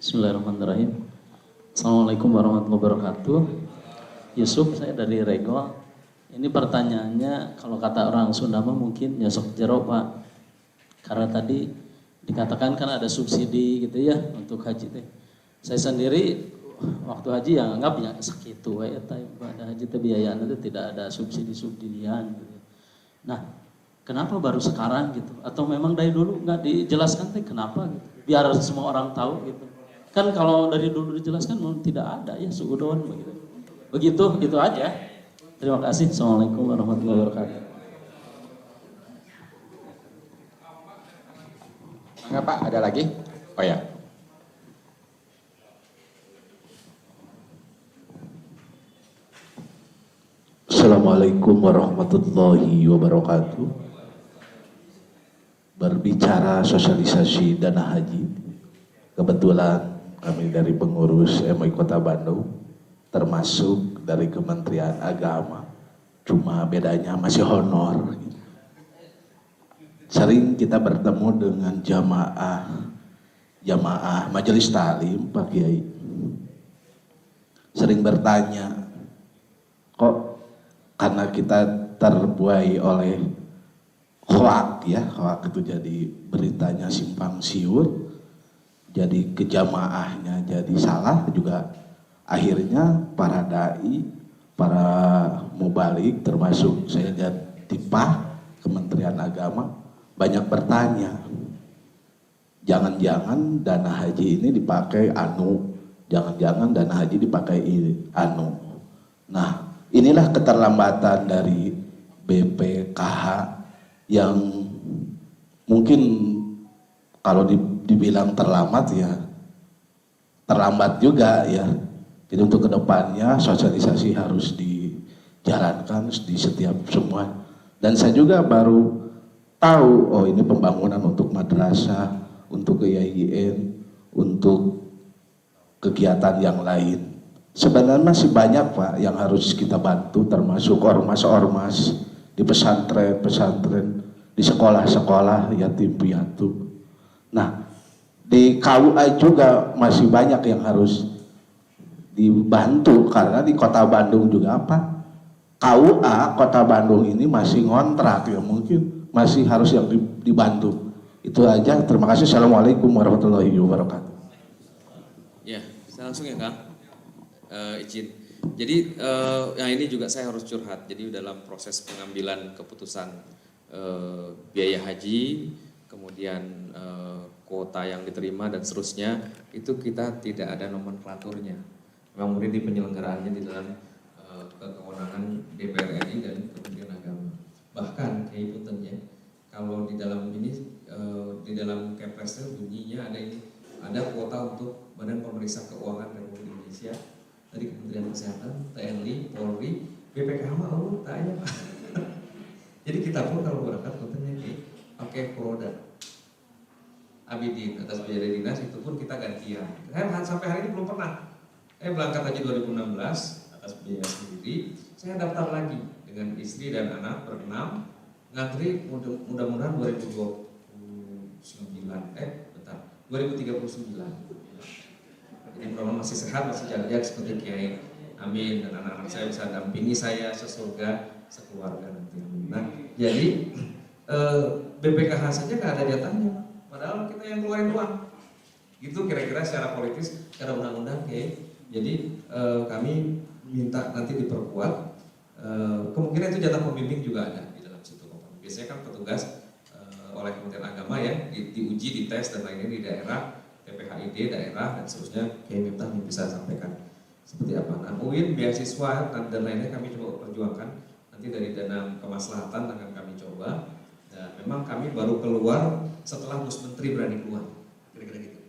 Bismillahirrahmanirrahim. Assalamualaikum warahmatullahi wabarakatuh. Yusuf, saya dari Regol. Ini pertanyaannya kalau kata orang Sunda mah mungkin nyosok jero Pak. Karena tadi dikatakan kan ada subsidi gitu ya untuk haji teh. Saya sendiri waktu haji yang anggapnya segitu ya pada haji teh biayanya itu tidak ada subsidi-subsidian gitu. Nah, kenapa baru sekarang gitu? Atau memang dari dulu nggak dijelaskan teh kenapa gitu? Biar semua orang tahu gitu. Kan kalau dari dulu dijelaskan tidak ada ya suudon begitu. Begitu, gitu aja. Terima kasih. Assalamualaikum warahmatullahi wabarakatuh. Enggak Pak, ada lagi? Oh ya. Assalamualaikum warahmatullahi wabarakatuh. Berbicara sosialisasi dana haji, kebetulan kami dari pengurus MUI Kota Bandung, termasuk dari Kementerian Agama, cuma bedanya masih honor. Sering kita bertemu dengan jamaah majelis taklim Pak Kiai. Sering bertanya, kok karena kita terbuai oleh hoak ya, hoak itu jadi beritanya simpang siur, jadi kejamaahnya jadi salah juga. Akhirnya para dai, para mubalik termasuk saya dan Tipah Kementerian Agama banyak bertanya, jangan-jangan dana haji ini dipakai jangan-jangan dana haji dipakai anu. Nah, inilah keterlambatan dari BPKH yang mungkin kalau dibilang terlambat ya terlambat juga ya. Jadi untuk kedepannya sosialisasi harus dijalankan di setiap semua. Dan saya juga baru tahu, oh ini pembangunan untuk madrasah, untuk KYIN, untuk kegiatan yang lain. Sebenarnya masih banyak Pak yang harus kita bantu, termasuk ormas-ormas di pesantren-pesantren, di sekolah-sekolah yatim piatu. Nah, di KUA juga masih banyak yang harus dibantu karena di Kota Bandung juga KUA Kota Bandung ini masih ngontrak ya, mungkin masih harus yang dibantu. Itu aja. Terima kasih. Assalamualaikum warahmatullahi wabarakatuh. Ya, saya langsung ya Kang. Izin. Jadi yang ini juga saya harus curhat. Jadi dalam proses pengambilan keputusan biaya haji, kemudian kuota yang diterima dan seterusnya, itu kita tidak ada nomenklaturnya. Memang murni di penyelenggaraannya di dalam kewenangan DPR RI dan Kementerian Agama. Bahkan kayak puntennya, kalau di dalam ini di dalam Kepres bunyinya ada kuota untuk Badan Pemeriksa Keuangan Republik Indonesia dari Kementerian Kesehatan, TNI, Polri, BPKH mau tanya Pak. Jadi kita pun kalau berangkat puntennya pakai produk Abidin atas biaya dinas, itu pun kita gantian. Saya sampai hari ini belum pernah. Berangkat haji 2016 atas biaya sendiri, saya daftar lagi dengan istri dan anak berenam, ngantri mudah-mudahan 2039, 2039. Jadi mudah-mudahan masih sehat, masih jalan seperti Kiai. Amin. Dan anak-anak saya bisa dampingi saya sesurga, sekeluarga nanti. Nah, jadi BPKH saja nggak ada jatahnya, padahal kita yang keluarin uang. Gitu kira-kira secara politis, secara undang-undang Kiai. Jadi kami minta nanti diperkuat, kemungkinan itu jatah pembimbing juga ada di dalam situ. Biasanya kan petugas oleh Kementerian Agama ya diuji, dites dan lainnya di daerah, TPHID daerah dan seterusnya. Kayak minta bisa sampaikan. seperti apa. Nah, UIN, beasiswa dan lainnya kami coba perjuangkan. Nanti dari dana kemaslahatan akan kami coba. Dan memang kami baru keluar setelah Gus Menteri berani keluar, kira-kira gitu.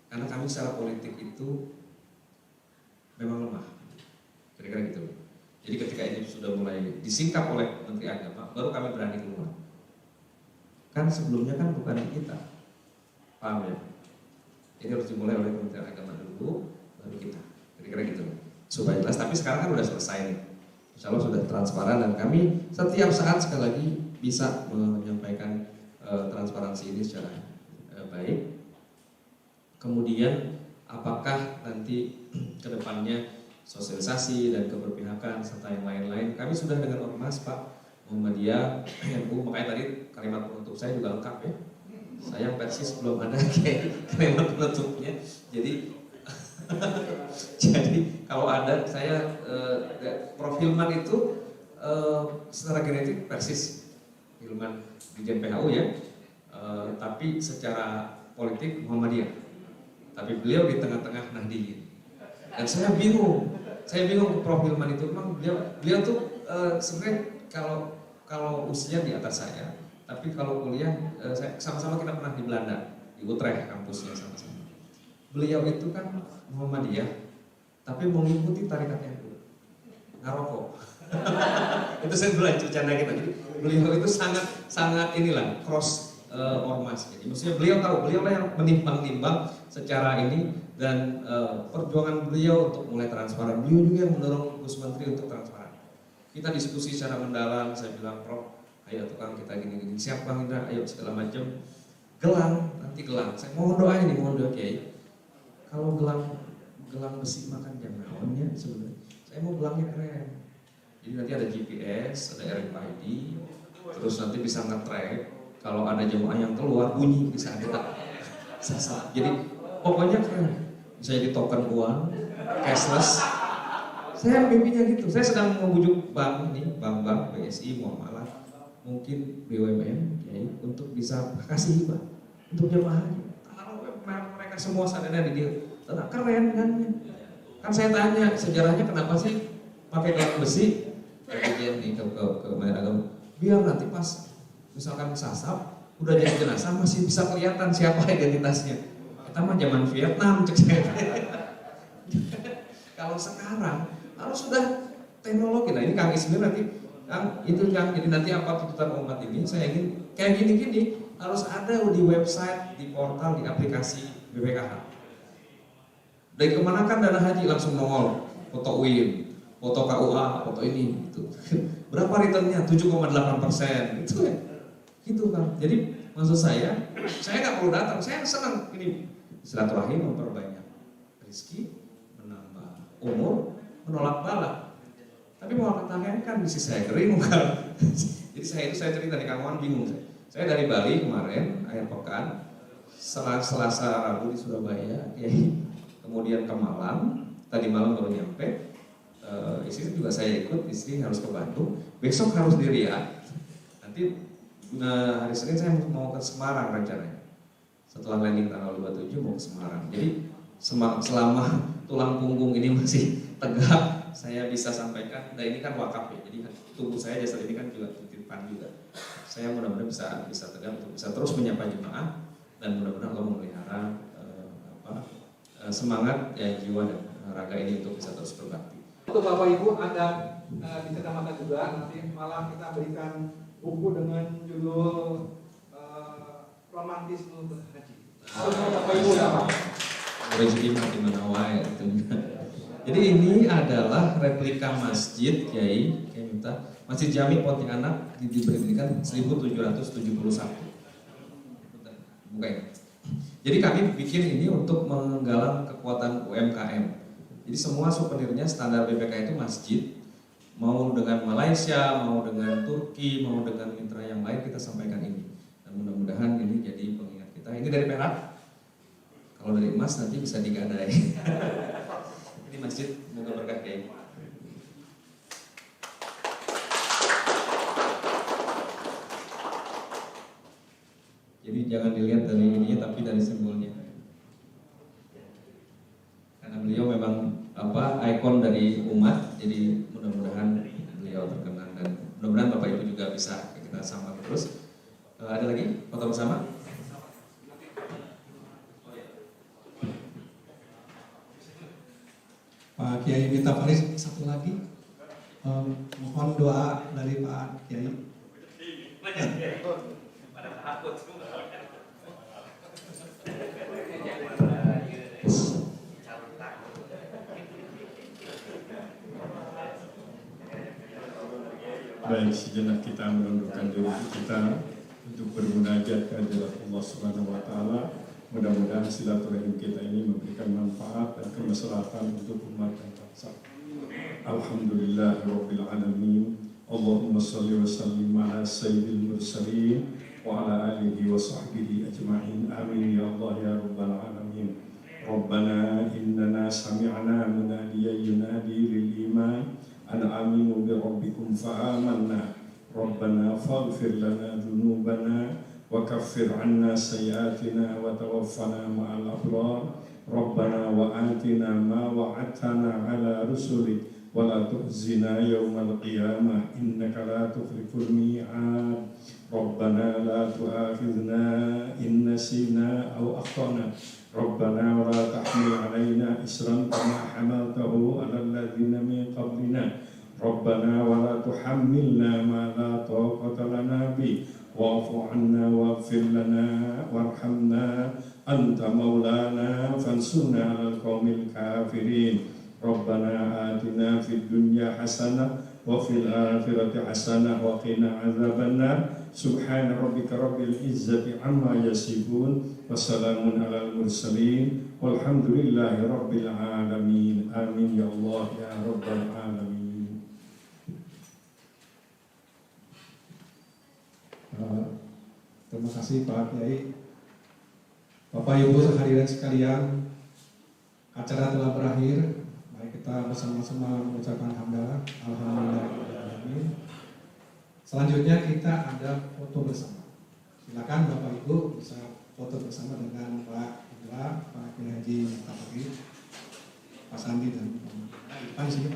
Karena kami secara politik itu memang lemah, kira-kira gitu. Jadi ketika ini sudah mulai disingkap oleh Menteri Agama, baru kami berani keluar. Kan sebelumnya kan bukan kita, paham ya? Ini harus dimulai oleh Kementerian Agama dulu, baru kita, kira-kira gitu. Supaya jelas, tapi sekarang kan udah selesai nih. Insya Allah sudah transparan dan kami setiap saat sekali lagi bisa menyampaikan transparansi ini secara baik. Kemudian apakah nanti kedepannya sosialisasi dan keberpihakan serta yang lain-lain, kami sudah dengan Ormas Pak Muhammadiyah NU, makanya tadi kalimat penutup saya juga lengkap ya. Saya Persis belum ada kayak kalimat penutupnya, jadi jadi kalau ada saya Prof Hilman itu secara genetik Persis, Hilman di PHU ya, tapi secara politik Muhammadiyah, tapi beliau di tengah-tengah Nahdliyin. Dan saya bingung Prof Hilman itu memang beliau tuh sebenarnya kalau usia di atas saya, tapi kalau kuliah sama-sama kita pernah di Belanda, di Utrecht kampusnya sama-sama. Beliau itu kan Muhammadiyah, tapi mengikuti tarekat NU, ngarokok. Itu saya dulu bercanda kita. Jadi beliau itu sangat inilah cross ormas. Jadi maksudnya beliau lah yang menimbang-nimbang secara ini dan perjuangan beliau untuk mulai transparan. Beliau juga yang mendorong Gus Menteri untuk transparan. Kita diskusi secara mendalam, saya bilang Prof, ayo tukang kita gini-gini, siap Bang Indra, ayo segala macam. Nanti gelang. Saya mohon doanya nih, mohon doa Kiai. Kalau gelang besi makan jam naonnya sebenarnya. Saya mau gelangnya keren. Jadi nanti ada GPS, ada RFID, terus nanti bisa nge-track. Kalau ada jemaah yang keluar bunyi bisa ada. Jadi pokoknya keren. Bisa jadi token uang, cashless. Saya mimpinya gitu. Saya sedang membujuk bank BSI, Muamalah, mungkin BUMN, ya, untuk bisa kasih hibah untuk jemaah. Kalau mereka semua sadarnya di dia, keren kan? Kan saya tanya sejarahnya kenapa sih pakai gelang besi? Kajian nih ke Kementerian Agama, biar nanti pas misalkan sasab udah jadi jenazah masih bisa kelihatan siapa identitasnya. Kita mah zaman Vietnam cek saya. Kalau sekarang harus sudah teknologi. Nah ini Kang Ismir nanti Kang itu Kang, jadi nanti apa tuntutan umat ini saya ingin kayak gini harus ada di website, di portal, di aplikasi BPKH. Dari kemana kan dana haji langsung nongol, foto UIN, foto KUA, foto ini gitu. Berapa returnnya? 7,8% gitu ya. Gitu kan. Jadi maksud saya nggak perlu datang, saya senang ini silaturahim memperbanyak rezeki, menambah umur, menolak bala. Tapi mau katakan kan bisnis saya kering kan. Jadi saya cerita di Kang Wan bingung saya dari Bali kemarin akhir pekan, Selasa Rabu di Surabaya, kemudian ke Malang, tadi malam baru nyampe. Istri juga saya ikut, istri harus ke Bandung, besok harus di Riyadh. Nanti hari Senin saya mau ke Semarang rencananya. Setelah landing tanggal 27 mau ke Semarang. Jadi selama tulang punggung ini masih tegak, saya bisa sampaikan. Nah ini kan wakaf ya, jadi tubuh saya jasad ini kan juga titipan juga. Saya mudah-mudahan bisa tegak untuk bisa terus menyapa jemaah dan mudah-mudahan Allah memelihara semangat ya, jiwa dan raga ini untuk bisa terus berbakti. Untuk Bapak Ibu ada di kecamatan juga nanti malam kita berikan buku dengan judul Romantis Menuntut Haji. Bapak Ibu apa? Rezeki di mana wae. Jadi ini adalah replika masjid Kiai minta Masjid Jami Pontianak diberikan 1771. Bukan. Jadi kami bikin ini untuk menggalang kekuatan UMKM. Jadi semua souvenirnya standar BPK itu masjid. Mau dengan Malaysia, mau dengan Turki, mau dengan mitra yang lain kita sampaikan ini. Dan mudah-mudahan ini jadi pengingat kita. Ini dari perak. Kalau dari emas nanti bisa digadai. Ini masjid, semoga berkah Kiai. Jadi jangan dilihat dari ininya tapi dari simbolnya. Karena beliau memang ikon dari umat. Jadi mudah-mudahan beliau terkenang dan mudah-mudahan Bapak Ibu juga bisa kita sambang terus. Ada lagi foto bersama? Pak Kiai minta Faris satu lagi. Mohon doa dari Pak Kiai. Baik, sejenak kita menundukkan diri kita untuk bermunajat kehadirat Allah Subhanahu wa taala. Mudah-mudahan silaturahim kita ini memberikan manfaat dan kemaslahatan untuk umat dan bangsa. Alhamdulillahirabbil alamin. Allahumma shalli wa sallim ala sayyidil mursalin wa ala alihi wa sahbihi ajma'in. Amin ya Allah ya rabbal alamin. Rabbana innana sami'na munadiyan yunadi lil iman an aminu bi rabbikum fa amanna. Rabbana faghfir lana dhunubana wa kaffir 'anna sayyi'atina wa tawaffana ma'al abrar. Rabbana wa atina ma wa'adtana 'ala rusulik wa la tukhzina yawmal qiyamah innaka la tukhliful mi'ad. Rabbana la tu'akhidhna in nasina aw akhtana. Rabbana wa la tahmil 'alaina isran kama hamaltahu 'alal ladzina min qablina. Rabbana wa la tuhammilna ma la taqata lana bi wa'fu 'anna waghfir lana warhamna anta maulana fansurna 'alal qaumil kafirin. Rabbana atina fid dunya hasanah wa fil akhirati hasanah wa qina adzabannar. Subhana rabbika rabbil izzati amma yasifun wa salamun 'alal mursalin walhamdulillahi rabbil alamin. Amin ya Allah ya rabbal alamin. Terima kasih Pak Kiai. Bapak Ibu hadirin sekalian, acara telah berakhir. Mari kita bersama-sama mengucapkan hamdalah. Alhamdulillahirobbilalamin. Selanjutnya kita ada foto bersama. Silakan Bapak Ibu bisa foto bersama dengan Pak Indra, Pak Kiai Haji Muftaki, Pak Sandi dan Pak Ipan sini.